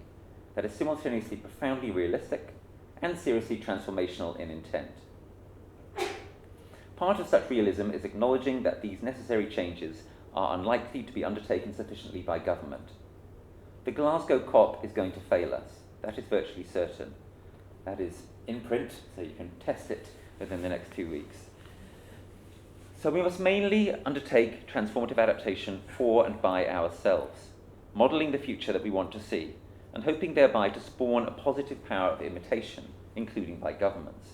that is simultaneously profoundly realistic and seriously transformational in intent. Part of such realism is acknowledging that these necessary changes are unlikely to be undertaken sufficiently by government. The Glasgow COP is going to fail us. That is virtually certain. That is in print, so you can test it within the next 2 weeks. So we must mainly undertake transformative adaptation for and by ourselves, modelling the future that we want to see, and hoping thereby to spawn a positive power of imitation, including by governments.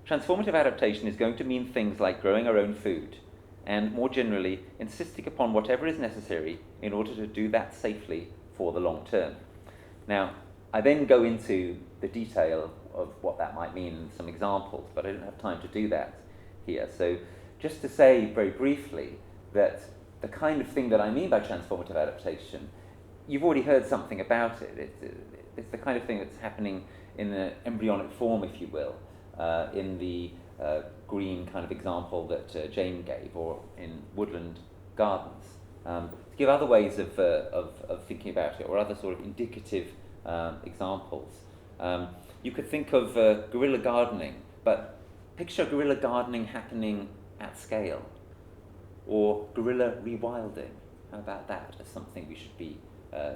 Transformative adaptation is going to mean things like growing our own food, and more generally, insisting upon whatever is necessary in order to do that safely for the long term. Now, I then go into the detail of what that might mean and some examples, but I don't have time to do that here. So just to say very briefly that the kind of thing that I mean by transformative adaptation, you've already heard something about it. It's the kind of thing that's happening in an embryonic form, if you will, in the green kind of example that Jane gave, or in woodland gardens. To give other ways of thinking about it, or other sort of indicative examples. You could think of guerrilla gardening, but picture guerrilla gardening happening at scale, or guerrilla rewilding. How about that as something we should be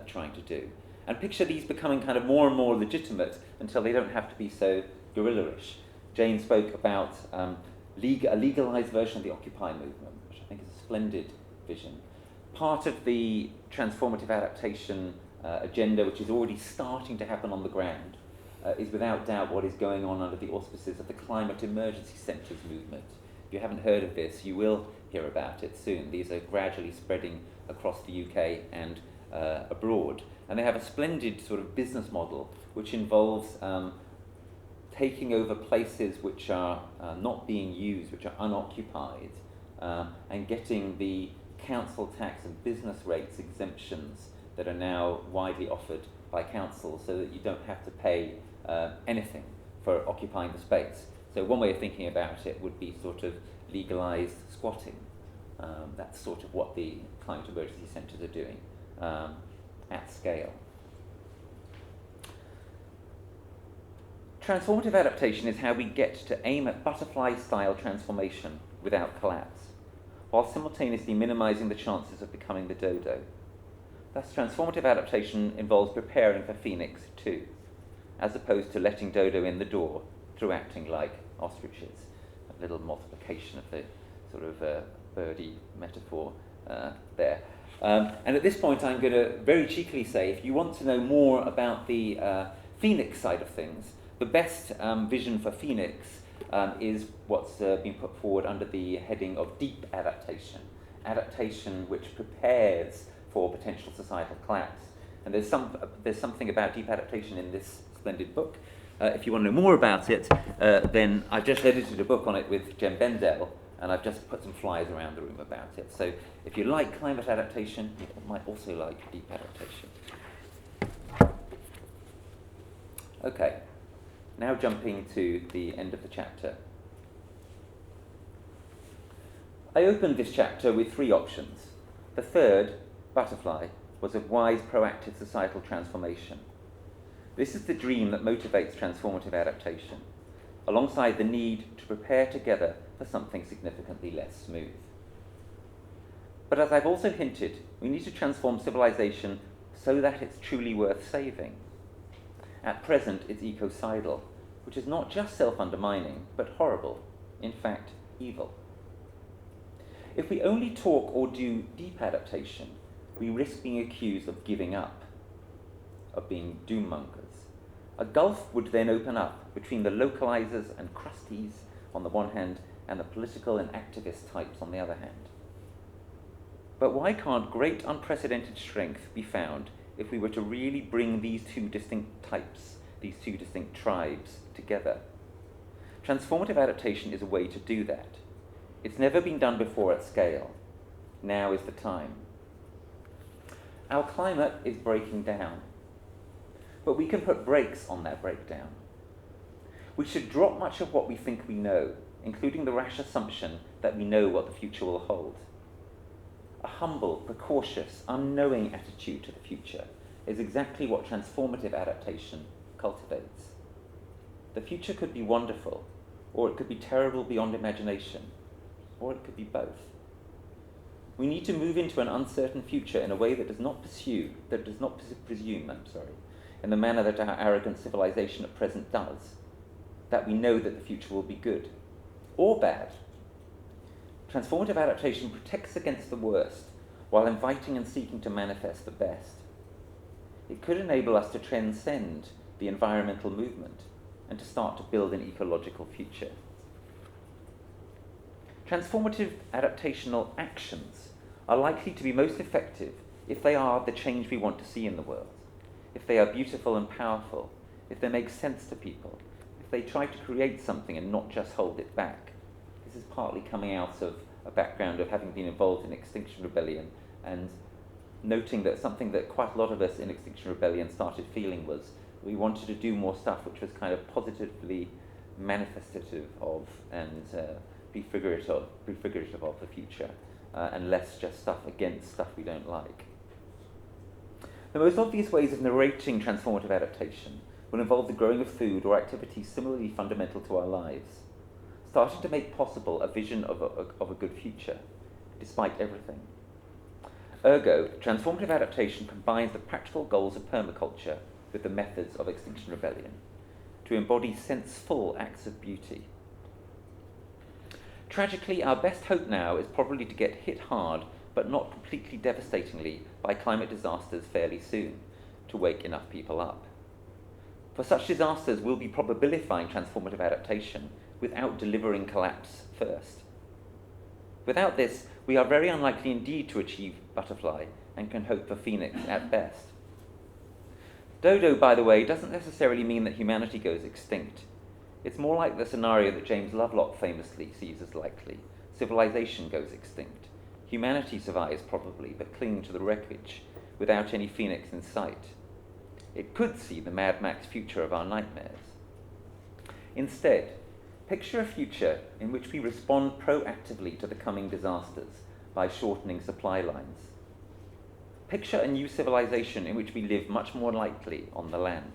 trying to do? And picture these becoming kind of more and more legitimate until they don't have to be so guerrilla-ish. Jane spoke about a legalized version of the Occupy movement, which I think is a splendid vision. Part of the transformative adaptation agenda, which is already starting to happen on the ground, is without doubt what is going on under the auspices of the Climate Emergency Centres movement. If you haven't heard of this, you will hear about it soon. These are gradually spreading across the UK and abroad. And they have a splendid sort of business model which involves taking over places which are not being used, which are unoccupied, and getting the council tax and business rates exemptions that are now widely offered by councils, so that you don't have to pay anything for occupying the space. So one way of thinking about it would be sort of legalised squatting. That's sort of what the climate emergency centres are doing at scale. Transformative adaptation is how we get to aim at butterfly-style transformation without collapse, while simultaneously minimising the chances of becoming the dodo. Thus, transformative adaptation involves preparing for phoenix too, as opposed to letting dodo in the door through acting like ostriches. A little multiplication of the sort of birdie metaphor there. And at this point, I'm going to very cheekily say, if you want to know more about the phoenix side of things, the best vision for phoenix is what's been put forward under the heading of deep adaptation. Adaptation which prepares for potential societal collapse. And there's something about deep adaptation in this splendid book. If you want to know more about it, then I've just edited a book on it with Jem Bendell, and I've just put some flyers around the room about it. So if you like climate adaptation, you might also like deep adaptation. Okay, now jumping to the end of the chapter. I opened this chapter with 3 options. The third, butterfly, was of wise, proactive societal transformation. This is the dream that motivates transformative adaptation, alongside the need to prepare together for something significantly less smooth. But as I've also hinted, we need to transform civilization so that it's truly worth saving. At present, it's ecocidal, which is not just self-undermining, but horrible, in fact, evil. If we only talk or do deep adaptation, we risk being accused of giving up, of being doom mongers. A gulf would then open up between the localizers and crusties on the one hand and the political and activist types on the other hand. But why can't great unprecedented strength be found if we were to really bring these two distinct types, these two distinct tribes together? Transformative adaptation is a way to do that. It's never been done before at scale. Now is the time. Our climate is breaking down, but we can put brakes on that breakdown. We should drop much of what we think we know, including the rash assumption that we know what the future will hold. A humble, precautious, unknowing attitude to the future is exactly what transformative adaptation cultivates. The future could be wonderful, or it could be terrible beyond imagination, or it could be both. We need to move into an uncertain future in a way that does not presume, in the manner that our arrogant civilization at present does, that we know that the future will be good or bad. Transformative adaptation protects against the worst while inviting and seeking to manifest the best. It could enable us to transcend the environmental movement and to start to build an ecological future. Transformative adaptational actions are likely to be most effective if they are the change we want to see in the world, if they are beautiful and powerful, if they make sense to people, if they try to create something and not just hold it back. This is partly coming out of a background of having been involved in Extinction Rebellion and noting that something that quite a lot of us in Extinction Rebellion started feeling was we wanted to do more stuff which was kind of positively manifestative of and be figurative of the future, and less just stuff against stuff we don't like. The most obvious ways of narrating transformative adaptation will involve the growing of food or activities similarly fundamental to our lives, starting to make possible a vision of a good future, despite everything. Ergo, transformative adaptation combines the practical goals of permaculture with the methods of Extinction Rebellion to embody senseful acts of beauty. Tragically, our best hope now is probably to get hit hard, but not completely devastatingly, by climate disasters fairly soon, to wake enough people up. For such disasters, we'll be probabilifying transformative adaptation without delivering collapse first. Without this, we are very unlikely indeed to achieve butterfly and can hope for phoenix at best. Dodo, by the way, doesn't necessarily mean that humanity goes extinct. It's more like the scenario that James Lovelock famously sees as likely. Civilization goes extinct. Humanity survives probably, but clinging to the wreckage without any phoenix in sight. It could see the Mad Max future of our nightmares. Instead, picture a future in which we respond proactively to the coming disasters by shortening supply lines. Picture a new civilization in which we live much more likely on the land.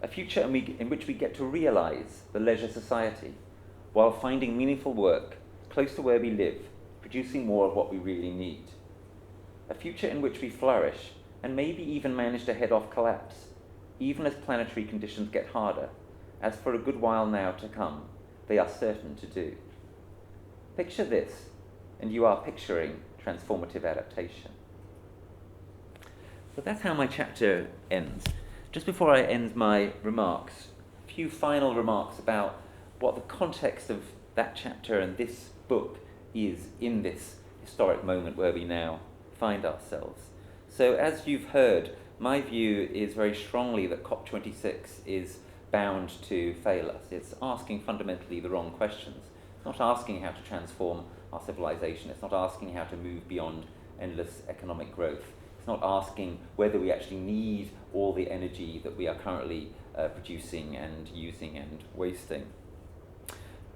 A future in which we get to realize the leisure society while finding meaningful work close to where we live, producing more of what we really need. A future in which we flourish and maybe even manage to head off collapse, even as planetary conditions get harder, as for a good while now to come, they are certain to do. Picture this, and you are picturing transformative adaptation. So that's how my chapter ends. Just before I end my remarks, a few final remarks about what the context of that chapter and this book is in this historic moment where we now find ourselves. So as you've heard, my view is very strongly that COP26 is bound to fail us. It's asking fundamentally the wrong questions. It's not asking how to transform our civilization. It's not asking how to move beyond endless economic growth. It's not asking whether we actually need all the energy that we are currently producing and using and wasting.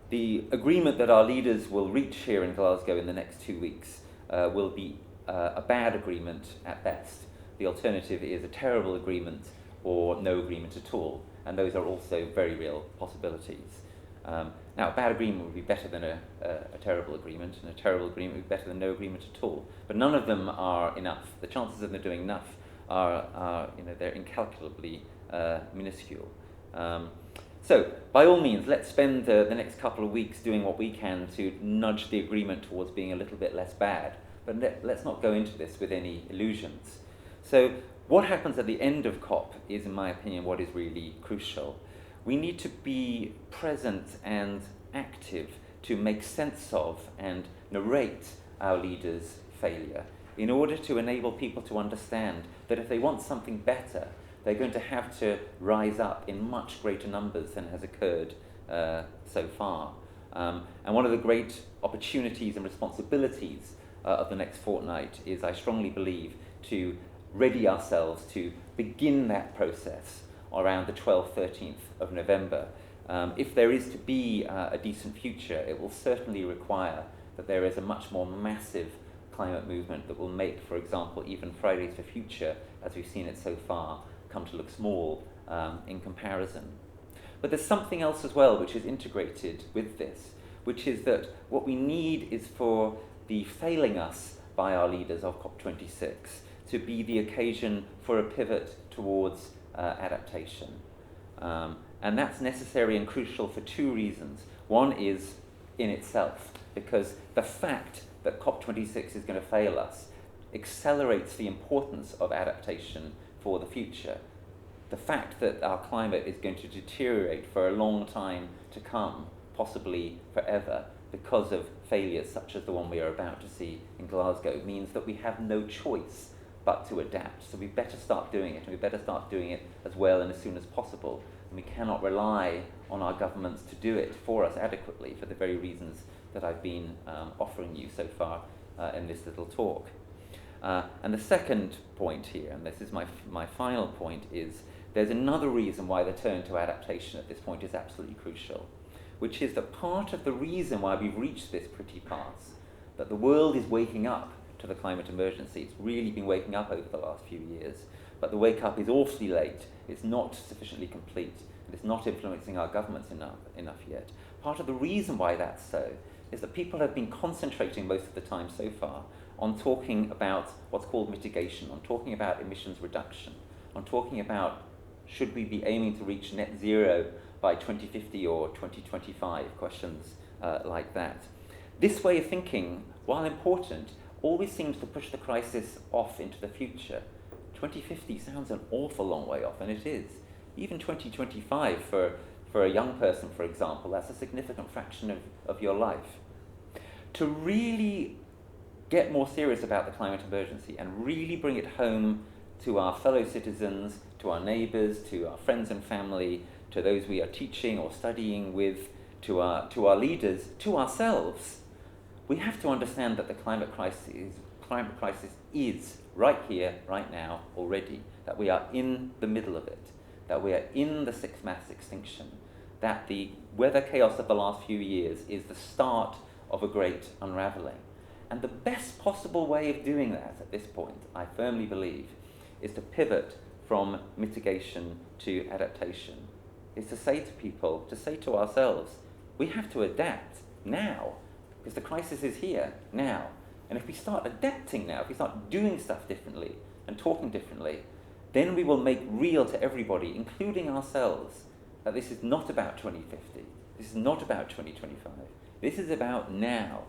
The agreement that our leaders will reach here in Glasgow in the next 2 weeks will be a bad agreement at best. The alternative is a terrible agreement or no agreement at all, and those are also very real possibilities. Now, a bad agreement would be better than a terrible agreement, and a terrible agreement would be better than no agreement at all. But none of them are enough. The chances of them doing enough are they're incalculably minuscule. So, by all means, let's spend the next couple of weeks doing what we can to nudge the agreement towards being a little bit less bad. But let's not go into this with any illusions. So, what happens at the end of COP is, in my opinion, what is really crucial. We need to be present and active to make sense of and narrate our leaders' failure in order to enable people to understand that if they want something better, they're going to have to rise up in much greater numbers than has occurred so far. And one of the great opportunities and responsibilities of the next fortnight is, I strongly believe, to ready ourselves to begin that process around the 12th, 13th of November. If there is to be a decent future, it will certainly require that there is a much more massive climate movement that will make, for example, even Fridays for Future, as we've seen it so far, come to look small in comparison. But there's something else as well which is integrated with this, which is that what we need is for the failing us by our leaders of COP26 to be the occasion for a pivot towards adaptation. And that's necessary and crucial for two reasons. One is in itself, because the fact that COP26 is going to fail us accelerates the importance of adaptation for the future. The fact that our climate is going to deteriorate for a long time to come, possibly forever, because of failures such as the one we are about to see in Glasgow, means that we have no choice but to adapt. So we better start doing it, and we better start doing it as well and as soon as possible. And we cannot rely on our governments to do it for us adequately for the very reasons that I've been offering you so far in this little talk. And the second point here, and this is my final point, is there's another reason why the turn to adaptation at this point is absolutely crucial, which is that part of the reason why we've reached this pretty pass, that the world is waking up to the climate emergency. It's really been waking up over the last few years, but the wake up is awfully late. It's not sufficiently complete, and it's not influencing our governments enough yet. Part of the reason why that's so is that people have been concentrating most of the time so far on talking about what's called mitigation, on talking about emissions reduction, on talking about should we be aiming to reach net zero by 2050 or 2025, questions like that. This way of thinking, while important, always seems to push the crisis off into the future. 2050 sounds an awful long way off, and it is. Even 2025 for a young person, for example, that's a significant fraction of your life. To really get more serious about the climate emergency and really bring it home to our fellow citizens, to our neighbours, to our friends and family, to those we are teaching or studying with, to our leaders, to ourselves, we have to understand that the climate crisis is right here, right now, already, that we are in the middle of it, that we are in the sixth mass extinction, that the weather chaos of the last few years is the start of a great unravelling. And the best possible way of doing that at this point, I firmly believe, is to pivot from mitigation to adaptation, is to say to people, to say to ourselves, we have to adapt now, because the crisis is here now. And if we start adapting now, if we start doing stuff differently and talking differently, then we will make real to everybody, including ourselves, that this is not about 2050, this is not about 2025, this is about now.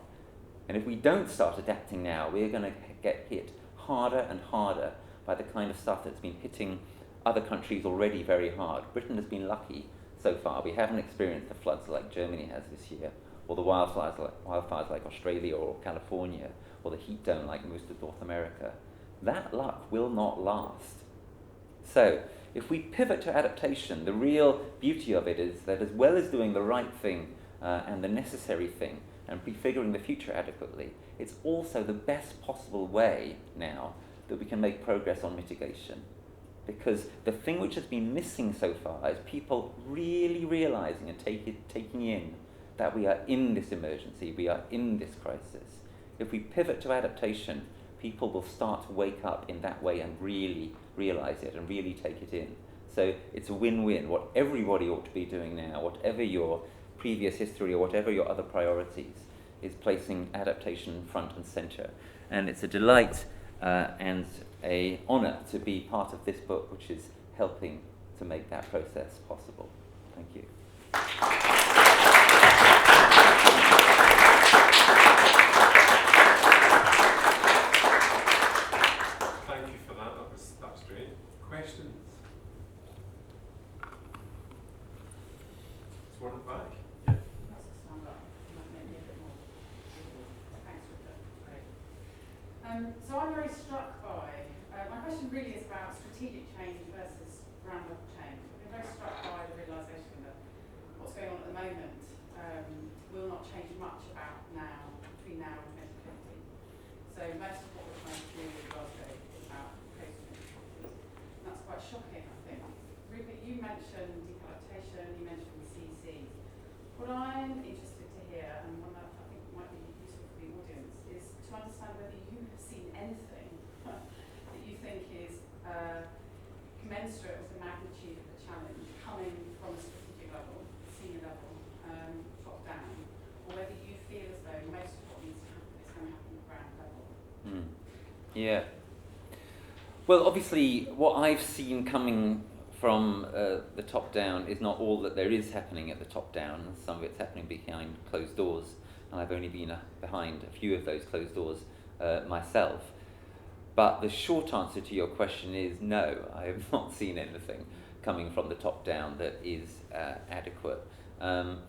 And if we don't start adapting now, we're going to get hit harder and harder by the kind of stuff that's been hitting other countries already very hard. Britain has been lucky so far. We haven't experienced the floods like Germany has this year, or the wildfires like Australia or California, or the heat dome like most of North America. That luck will not last. So, if we pivot to adaptation, the real beauty of it is that as well as doing the right thing and the necessary thing, and prefiguring the future adequately, it's also the best possible way now that we can make progress on mitigation. Because the thing which has been missing so far is people really realizing and taking in that we are in this emergency, we are in this crisis. If we pivot to adaptation, people will start to wake up in that way and really realize it and really take it in. So it's a win-win. What everybody ought to be doing now, whatever your previous history or whatever your other priorities, is placing adaptation front and center. And it's a delight and an honor to be part of this book, which is helping to make that process possible. Thank you.
Thank you for that. That was great. Questions? It's one at the back. Yeah.
So I'm very struck by, my question really is about strategic change versus ground-level change. I've been very struck by the realisation that what's going on at the moment will not change much about now, between now and 2050. So most of what we're trying to do in Glasgow is about post-2050. And that's quite shocking, I think. Rupert, you mentioned deep-adaptation, you mentioned CCs. What I'm interested to hear, and one that I think might be useful for the audience, is to understand whether you have seen anything that you think is commensurate with the magnitude of the challenge coming from a strategic level, senior level, top down, or whether you feel as though most of what needs to happen is going to happen at ground level.
Yeah. Well, obviously, what I've seen coming from the top down is not all that there is happening at the top down. Some of it's happening behind closed doors, and I've only been behind a few of those closed doors myself. But the short answer to your question is no, I have not seen anything coming from the top down that is adequate. There's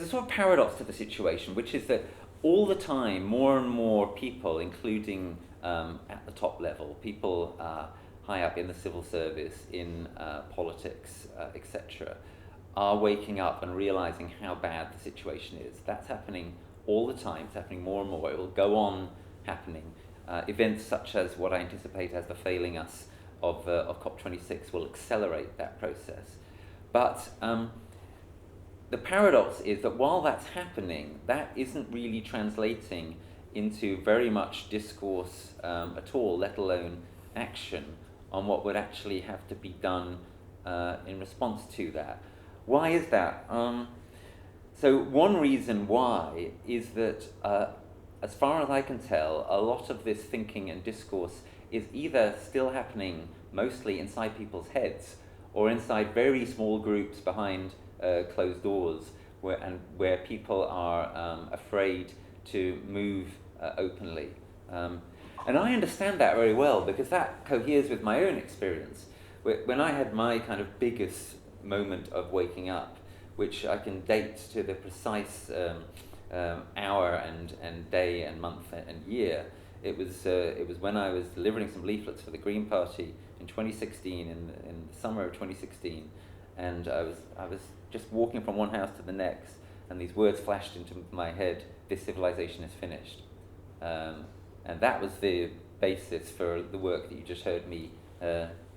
a sort of paradox to the situation, which is that all the time, more and more people, including at the top level, people high up in the civil service, in politics, etc., are waking up and realizing how bad the situation is. That's happening all the time. It's happening more and more. It will go on happening. Events such as what I anticipate as the failing us of COP26 will accelerate that process. But the paradox is that while that's happening, that isn't really translating into very much discourse at all, let alone action on what would actually have to be done in response to that. Why is that? So one reason why is that, as far as I can tell, a lot of this thinking and discourse is either still happening mostly inside people's heads or inside very small groups behind closed doors where people are afraid to move openly. And I understand that very well because that coheres with my own experience. When I had my kind of biggest moment of waking up, which I can date to the precise hour and day and month and year, it was when I was delivering some leaflets for the Green Party in 2016, in the summer of 2016, and I was just walking from one house to the next, and these words flashed into my head: "This civilization is finished." And that was the basis for the work that you just heard me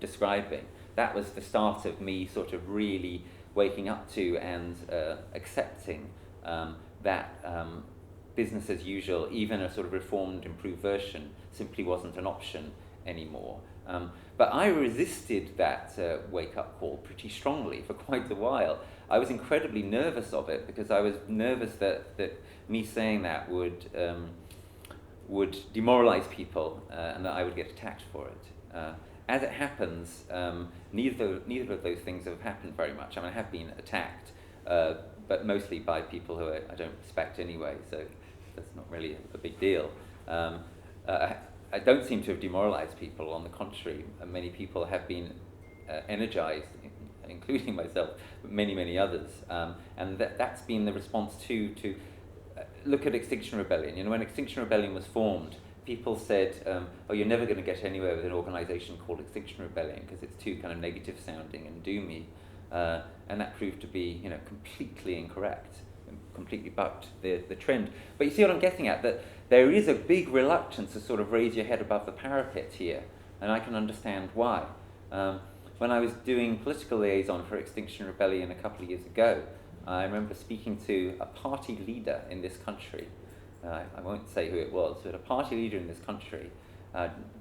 describing. That was the start of me sort of really waking up to and accepting that business as usual, even a sort of reformed, improved version, simply wasn't an option anymore. But I resisted that wake-up call pretty strongly for quite a while. I was incredibly nervous of it because I was nervous that me saying that would demoralize people and that I would get attacked for it. As it happens, neither of those things have happened very much. I mean, I have been attacked, but mostly by people who I don't respect anyway, so that's not really a big deal. I don't seem to have demoralized people. On the contrary, many people have been energized, including myself, but many others. And that's been the response to look at Extinction Rebellion. You know, when Extinction Rebellion was formed, people said, "Oh, you're never going to get anywhere with an organisation called Extinction Rebellion because it's too kind of negative sounding and doomy," and that proved to be, you know, completely incorrect, and completely bucked the trend. But you see what I'm getting at? That there is a big reluctance to sort of raise your head above the parapet here, and I can understand why. When I was doing political liaison for Extinction Rebellion a couple of years ago, I remember speaking to a party leader in this country. I won't say who it was, but a party leader in this country,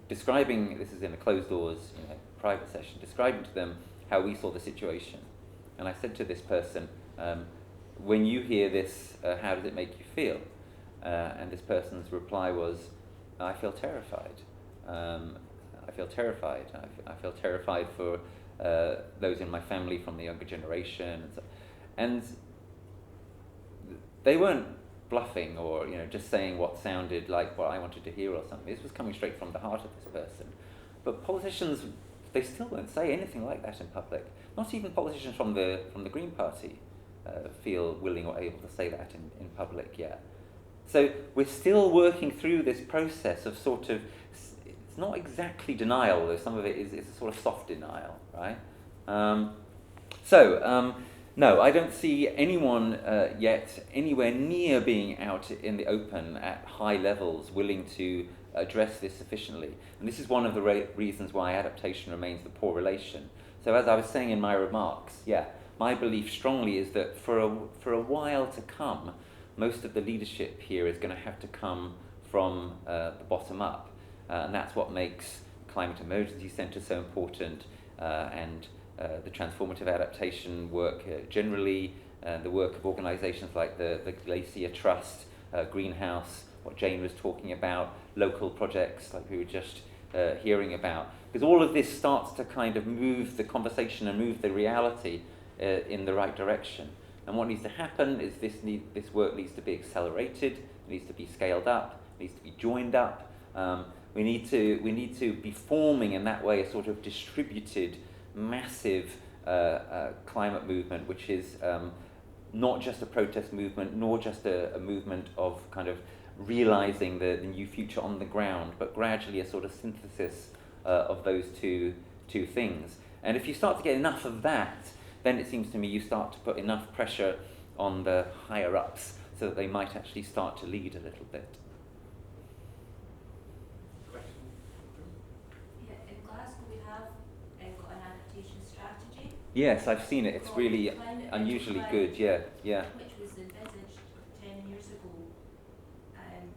describing, this is in a closed doors, you know, private session, describing to them how we saw the situation. And I said to this person, "When you hear this, how does it make you feel?" And this person's reply was, "I feel terrified. I feel terrified. I feel terrified for those in my family from the younger generation, and they weren't bluffing or just saying what sounded like what I wanted to hear or something. This was coming straight from the heart of this person. But politicians, they still won't say anything like that in public. Not even politicians from the Green Party feel willing or able to say that in public yet. So we're still working through this process of sort of, it's not exactly denial, though some of it is a sort of soft denial, right? No, I don't see anyone yet anywhere near being out in the open at high levels willing to address this sufficiently. And this is one of the reasons why adaptation remains the poor relation. So as I was saying in my remarks, my belief strongly is that for a while to come, most of the leadership here is going to have to come from the bottom up. And that's what makes Climate Emergency Centre so important, and the Transformative Adaptation work generally, the work of organisations like the Glacier Trust, Greenhouse, what Jane was talking about, local projects like we were just hearing about. Because all of this starts to kind of move the conversation and move the reality in the right direction. And what needs to happen is this work needs to be accelerated, it needs to be scaled up, it needs to be joined up. We need to be forming in that way a sort of distributed, massive climate movement, which is not just a protest movement, nor just a movement of kind of realizing the new future on the ground, but gradually a sort of synthesis of those two things. And if you start to get enough of that, then it seems to me you start to put enough pressure on the higher ups so that they might actually start to lead a little bit.
Yeah, in Glasgow we have got an adaptation strategy.
Yes, I've seen it. It's really unusually good. Yeah.
Which was envisaged 10 years ago, and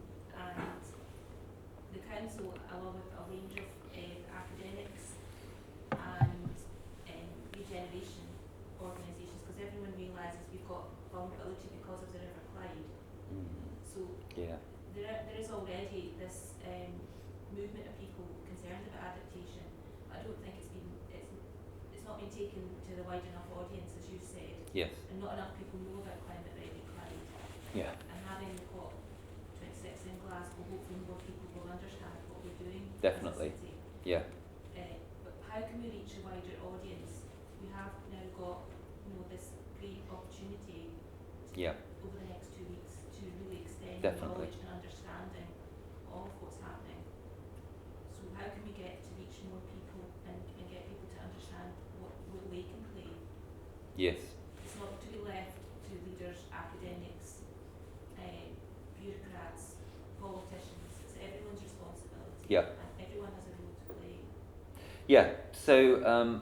the council, along with a range of academics and regeneration organisations, because everyone realises we've got vulnerability because of the River Clyde. So there is already this movement of people concerned about adaptation. I don't think it's not been taken to the wide enough audience, as you said.
Yes.
And not enough people know about Climate Ready Clyde.
Yeah.
And having the COP26 in Glasgow, hopefully more people will understand what we're doing.
Definitely.
As a city.
Yeah.
But how can we reach a wider audience? We have now got this great opportunity over the next 2 weeks to really extend knowledge and understanding of what's happening. So how can we get to reach more people and get people to understand what role they can play?
Yes.
It's not to be left to leaders, academics, bureaucrats, politicians. It's everyone's responsibility.
Yeah.
And everyone has a role to play.
Yeah. So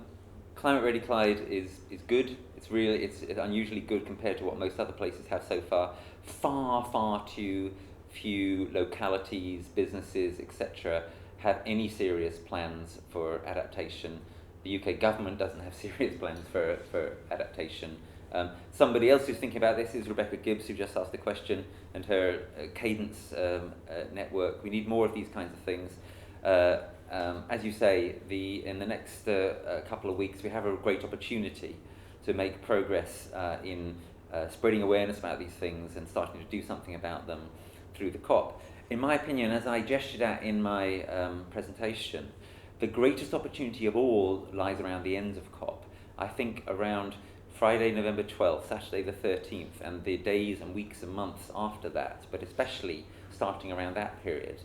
Climate Ready Clyde is good. It's unusually good compared to what most other places have so far. Far too few localities, businesses, etc. have any serious plans for adaptation. The UK government doesn't have serious plans for adaptation. Somebody else who's thinking about this is Rebecca Gibbs, who just asked the question, and her Cadence network. We need more of these kinds of things. As you say, in the next couple of weeks, we have a great opportunity to make progress in spreading awareness about these things and starting to do something about them through the COP. In my opinion, as I gestured at in my presentation, the greatest opportunity of all lies around the ends of COP. I think around Friday, November 12th, Saturday the 13th, and the days and weeks and months after that, but especially starting around that period,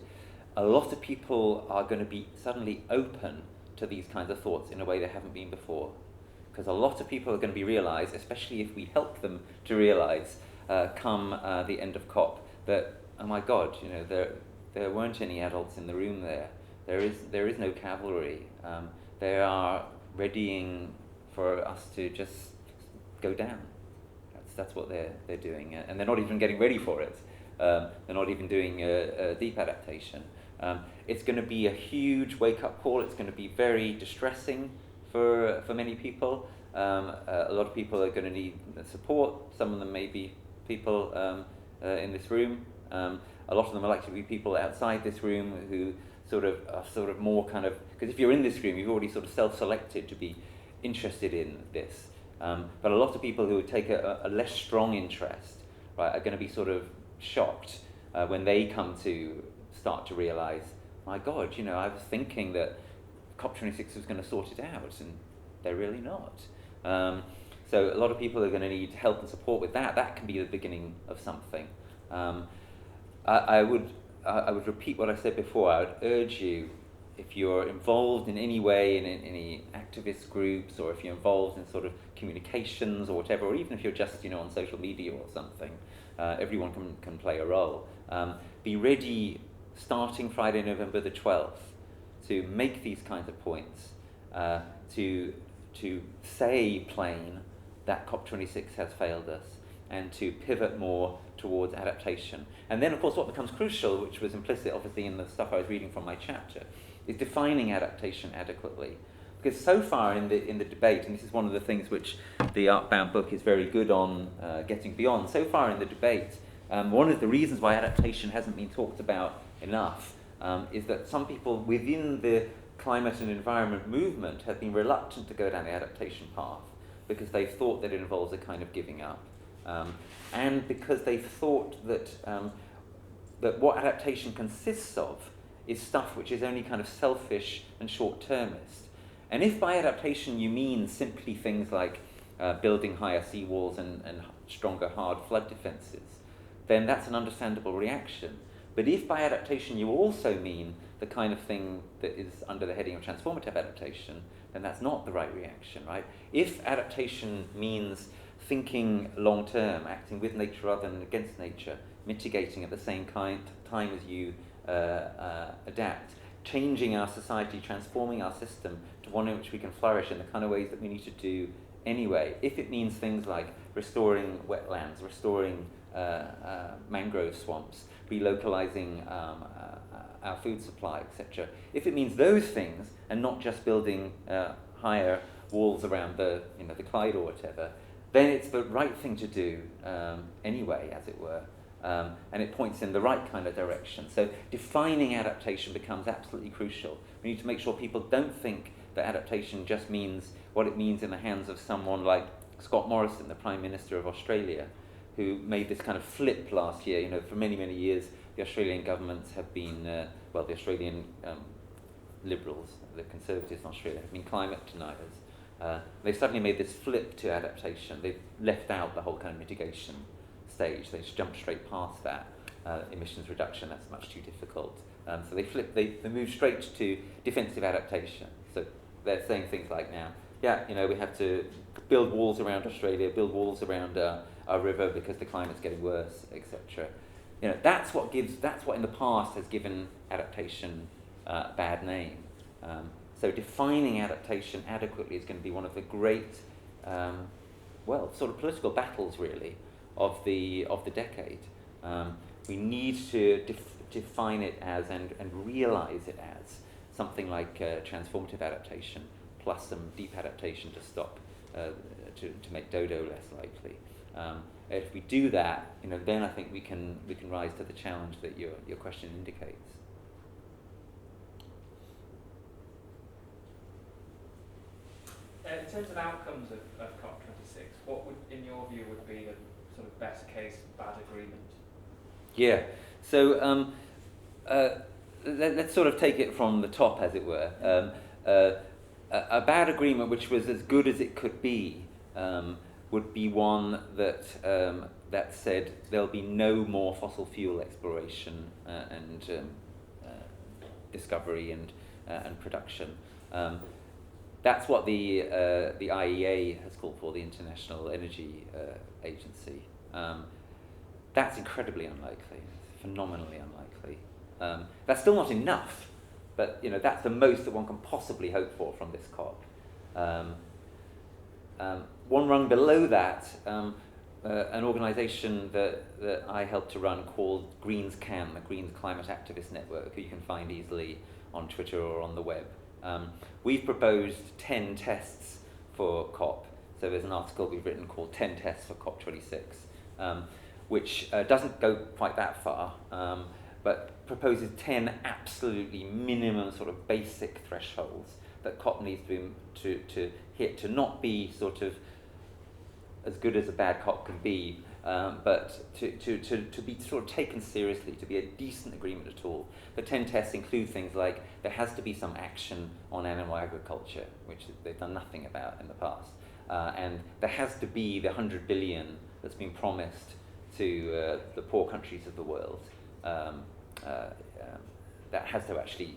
a lot of people are going to be suddenly open to these kinds of thoughts in a way they haven't been before. Because a lot of people are going to be realised, especially if we help them to realise come the end of COP, that, oh my God, there weren't any adults in the room there. There is no cavalry. They are readying for us to just go down. That's what they're doing, and they're not even getting ready for it. They're not even doing a deep adaptation. It's going to be a huge wake-up call. It's going to be very distressing for many people. A lot of people are going to need support. Some of them may be people in this room. A lot of them are likely to be people outside this room who are more kind of, because if you're in this room, you've already sort of self-selected to be interested in this. But a lot of people who take a less strong interest, right, are going to be sort of shocked when they come to start to realise, my God, you know, I was thinking that COP26 was going to sort it out, and they're really not. So a lot of people are going to need help and support with that. That can be the beginning of something. I would repeat what I said before. I would urge you, if you're involved in any way in any activist groups, or if you're involved in sort of communications or whatever, or even if you're just, you know, on social media or something, everyone can play a role. Be ready, starting Friday, November the 12th, to make these kinds of points, to say plain that COP26 has failed us, and to pivot more towards adaptation. And then, of course, what becomes crucial, which was implicit, obviously, in the stuff I was reading from my chapter, is defining adaptation adequately. Because so far in the debate, and this is one of the things which the Artbound book is very good on getting beyond, so far in the debate, one of the reasons why adaptation hasn't been talked about enough is that some people within the climate and environment movement have been reluctant to go down the adaptation path because they've thought that it involves a kind of giving up. And because they've thought that that what adaptation consists of is stuff which is only kind of selfish and short-termist. And if by adaptation you mean simply things like building higher seawalls and stronger hard flood defences, then that's an understandable reaction. But if by adaptation you also mean the kind of thing that is under the heading of transformative adaptation, then that's not the right reaction, right? If adaptation means thinking long-term, acting with nature rather than against nature, mitigating at the same time as you adapt, changing our society, transforming our system to one in which we can flourish in the kind of ways that we need to do anyway. If it means things like restoring wetlands, restoring mangrove swamps, relocalizing our food supply, etc. If it means those things and not just building higher walls around the Clyde or whatever, then it's the right thing to do anyway, as it were. And it points in the right kind of direction. So defining adaptation becomes absolutely crucial. We need to make sure people don't think that adaptation just means what it means in the hands of someone like Scott Morrison, the Prime Minister of Australia, who made this kind of flip last year. You know, for many, many years, the Australian governments have been, the Australian Liberals, the Conservatives in Australia, have been climate deniers. They've suddenly made this flip to adaptation. They've left out the whole kind of mitigation stage. They just jumped straight past that. Emissions reduction, that's much too difficult. So they moved straight to defensive adaptation. So they're saying things like now, we have to build walls around Australia, build walls around our river because the climate's getting worse, etc. That's what in the past has given adaptation a bad name. So defining adaptation adequately is going to be one of the great, sort of political battles really of the decade. We need to define it as and realise it as something like transformative adaptation plus some deep adaptation to stop to make dodo less likely. If we do that, then I think we can rise to the challenge that your question indicates.
In terms of outcomes of COP26, what would, in your view, would be the sort of best case bad agreement?
Yeah. So let's sort of take it from the top, as it were. A bad agreement, which was as good as it could be, would be one that that said there'll be no more fossil fuel exploration and discovery and production. That's what the IEA has called for, the International Energy Agency. That's incredibly unlikely, phenomenally unlikely. That's still not enough, but that's the most that one can possibly hope for from this COP. One rung below that, an organisation that I helped to run called Greens Can, the Greens Climate Activist Network, who you can find easily on Twitter or on the web. We've proposed 10 tests for COP. So there's an article we've written called 10 Tests for COP26, which doesn't go quite that far, but proposes 10 absolutely minimum sort of basic thresholds that COP needs to hit, to not be sort of as good as a bad COP can be, but to be sort of taken seriously, to be a decent agreement at all. The 10 tests include things like there has to be some action on animal agriculture, which they've done nothing about in the past. And there has to be the 100 billion that's been promised to the poor countries of the world. That has to actually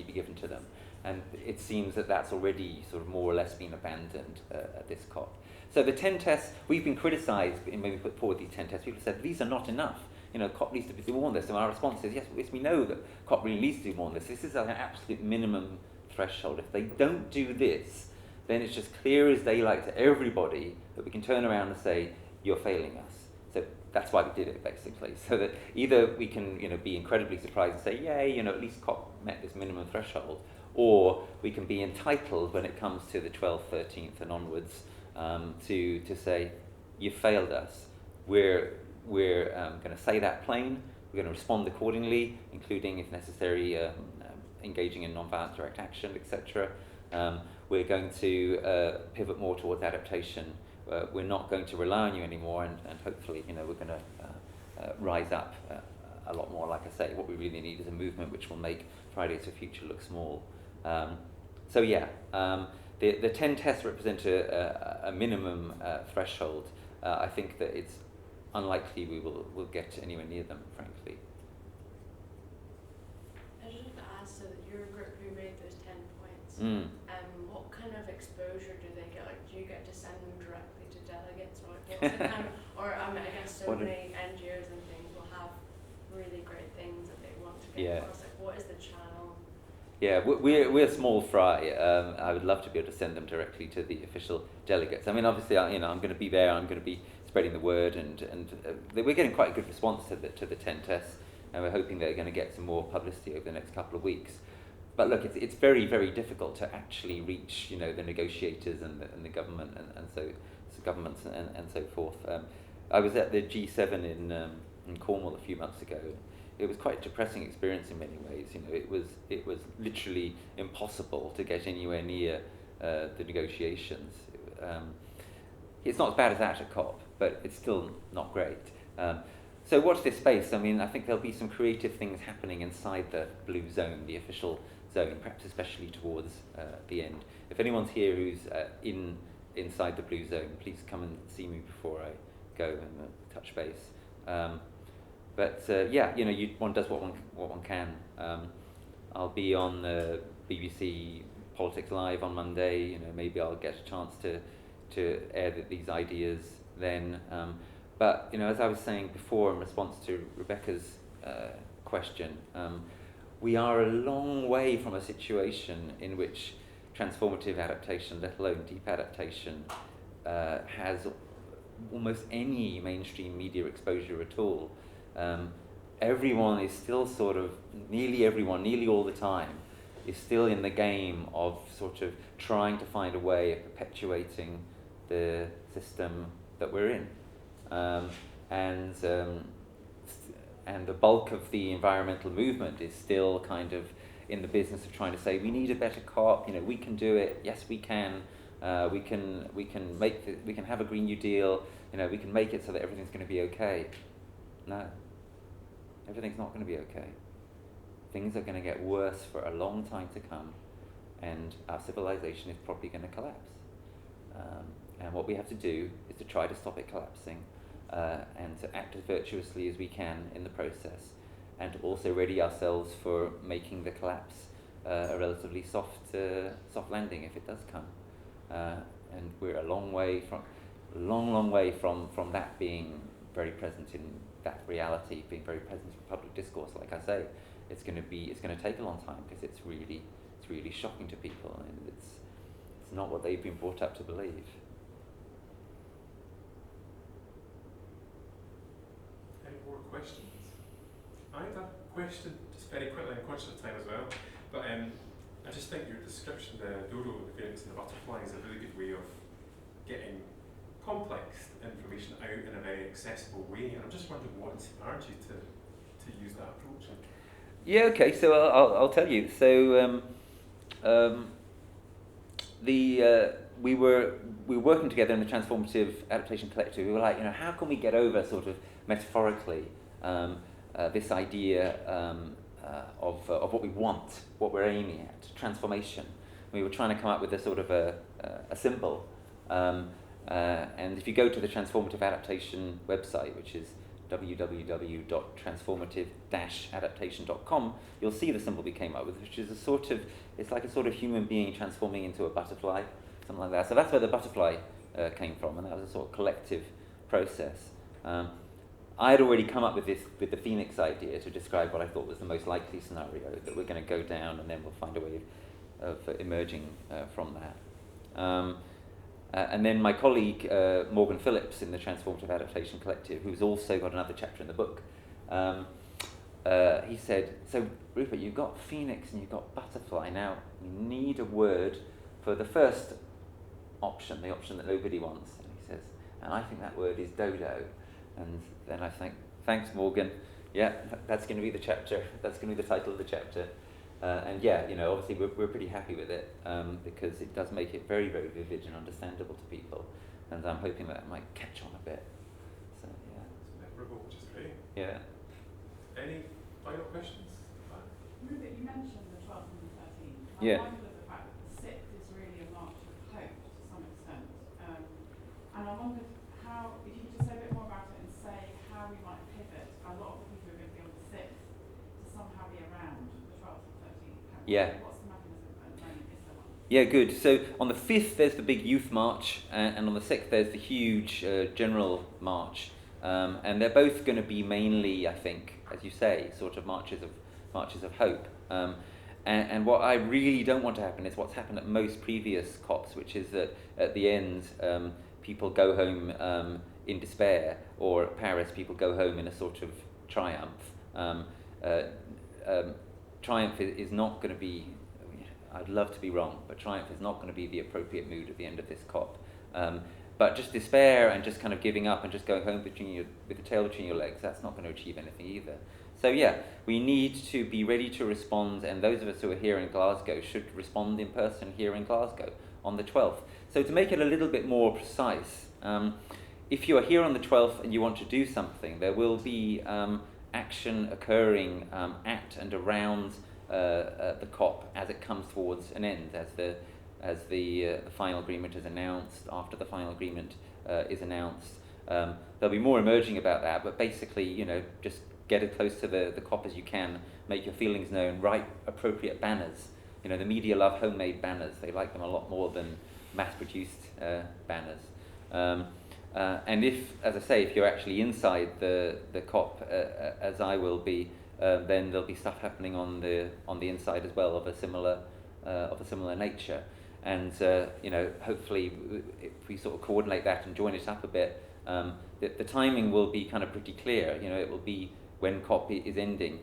be given to them. And it seems that that's already sort of more or less been abandoned at this COP. So the 10 tests, we've been criticised when we put forward these 10 tests. People said, these are not enough. You know, COP needs to do more on this. And our response is, yes, we know that COP really needs to do more on this. This is an absolute minimum threshold. If they don't do this, then it's just clear as daylight to everybody that we can turn around and say, you're failing us. So that's why we did it, basically. So that either we can, be incredibly surprised and say, yay, at least COP met this minimum threshold, or we can be entitled when it comes to the 12th, 13th and onwards to say, you failed us. We're going to say that plain. We're going to respond accordingly, including, if necessary, engaging in non-violent direct action, etc. We're going to pivot more towards adaptation. We're not going to rely on you anymore, and hopefully, we're going to rise up a lot more. Like I say, what we really need is a movement which will make Fridays for Future look small. The 10 tests represent a minimum threshold. I think that it's unlikely we'll get anywhere near them, frankly.
I just want to ask, so that your group who made those 10 points, what kind of exposure do they get? Like, do you get to send them directly to delegates, or what's the kind of, or I guess so many NGOs and things will have really great things that they want to get across. Like, what is the channel?
Yeah, we're small fry. I would love to be able to send them directly to the official delegates. I mean, obviously, I'm going to be there. I'm going to be spreading the word, and we're getting quite a good response to the 10 tests, and we're hoping they're going to get some more publicity over the next couple of weeks. But look, it's very, very difficult to actually reach, the negotiators and the government and so governments and so forth. I was at the G7 in Cornwall a few months ago. It was quite a depressing experience in many ways. It was literally impossible to get anywhere near the negotiations. It's not as bad as that at COP, but it's still not great. So watch this space. I mean, I think there'll be some creative things happening inside the blue zone, the official zone, perhaps especially towards the end. If anyone's here who's inside the blue zone, please come and see me before I go and touch base. One does what one can. I'll be on BBC Politics Live on Monday. Maybe I'll get a chance to air these ideas then. But as I was saying before in response to Rebecca's question, we are a long way from a situation in which transformative adaptation, let alone deep adaptation, has almost any mainstream media exposure at all. Everyone is still nearly all the time, is still in the game of sort of trying to find a way of perpetuating the system that we're in. And the bulk of the environmental movement is still kind of in the business of trying to say, we need a better COP, we can do it, yes we can, we can have a Green New Deal, we can make it so that everything's going to be okay. No, everything's not going to be okay. Things are going to get worse for a long time to come, and our civilization is probably going to collapse. And what we have to do is to try to stop it collapsing, and to act as virtuously as we can in the process, and to also ready ourselves for making the collapse a relatively soft landing if it does come. And we're a long way from that being very present in that reality, being very present in public discourse. Like I say, it's going to take a long time because it's really shocking to people, and it's not what they've been brought up to believe.
Any more questions? I have a question, just very quickly. I'm conscious of time as well, but I just think your description, the dodo, the variants and the butterfly, is a really good way of getting complex information out in a very accessible way. And I'm just wondering what inspired you to use that approach.
Yeah. Okay. So I'll tell you. So we were working together in the Transformative Adaptation Collective. We were like, how can we get over sort of metaphorically this idea of what we want, what we're aiming at, transformation. We were trying to come up with a sort of a symbol. And if you go to the Transformative Adaptation website, which is www.transformative-adaptation.com, you'll see the symbol we came up with, which is it's like a sort of human being transforming into a butterfly, something like that. So that's where the butterfly came from, and that was a sort of collective process. I had already come up with the phoenix idea to describe what I thought was the most likely scenario, that we're going to go down and then we'll find a way of emerging from that. And then my colleague, Morgan Phillips in the Transformative Adaptation Collective, who's also got another chapter in the book, he said, so Rupert, you've got phoenix and you've got butterfly. Now, you need a word for the first option, the option that nobody wants. And he says, and I think that word is dodo. And then I think, thanks Morgan, yeah, that's going to be the chapter, that's going to be the title of the chapter. And yeah, obviously we're pretty happy with it because it does make it very, very vivid and understandable to people, and I'm hoping that might catch on a bit. So yeah.
It's memorable, which is great.
Yeah.
Any final questions?
Rupert, you mentioned the 12th and the 13th.
Yeah.
I'm mindful of the fact that the 6th is really a march of hope to some extent. And I wondered if you could just say a bit more about it and say how we might pivot. A lot of the people who are going to be on the 6th to somehow be around the 12th and 13th.
Yeah.
What's the mechanism at the moment? Is there one?
Yeah, good. So on the 5th there's the big youth march, and on the 6th there's the huge general march, and they're both going to be mainly, I think, as you say, sort of marches of hope. And what I really don't want to happen is what's happened at most previous COPs, which is that at the end people go home in despair, or at Paris people go home in a sort of triumph. Triumph is not going to be, I'd love to be wrong, but triumph is not going to be the appropriate mood at the end of this COP. But just despair and just kind of giving up and just going home with the tail between your legs, that's not going to achieve anything either. So yeah, we need to be ready to respond, and those of us who are here in Glasgow should respond in person here in Glasgow on the 12th. So to make it a little bit more precise, if you are here on the 12th and you want to do something, there will be action occurring at and around the COP as it comes towards an end, as the final agreement is announced, after the final agreement is announced. There'll be more emerging about that, but basically, just get as close to the COP as you can, make your feelings known, write appropriate banners. The media love homemade banners. They like them a lot more than mass-produced banners. And if, as I say, if you're actually inside the COP, as I will be, then there'll be stuff happening on the inside as well of a similar nature. And hopefully, if we sort of coordinate that and join it up a bit, the timing will be kind of pretty clear. It will be when COP is ending.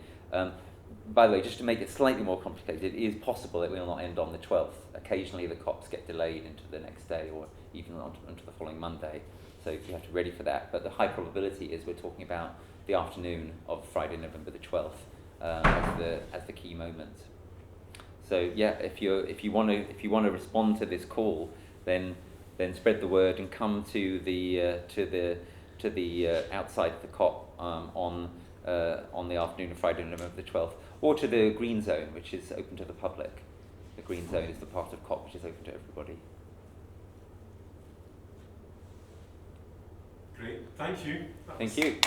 By the way, just to make it slightly more complicated, it is possible it will not end on the 12th. Occasionally the COPs get delayed into the next day or even onto the following Monday. So you have to be ready for that. But the high probability is we're talking about the afternoon of Friday, November the 12th as the key moment. So yeah, if you want to respond to this call, then spread the word and come to the outside of the COP on the afternoon of Friday, November the 12th, or to the green zone, which is open to the public. The green zone is the part of COP which is open to everybody.
Great, thank you.
Thank you.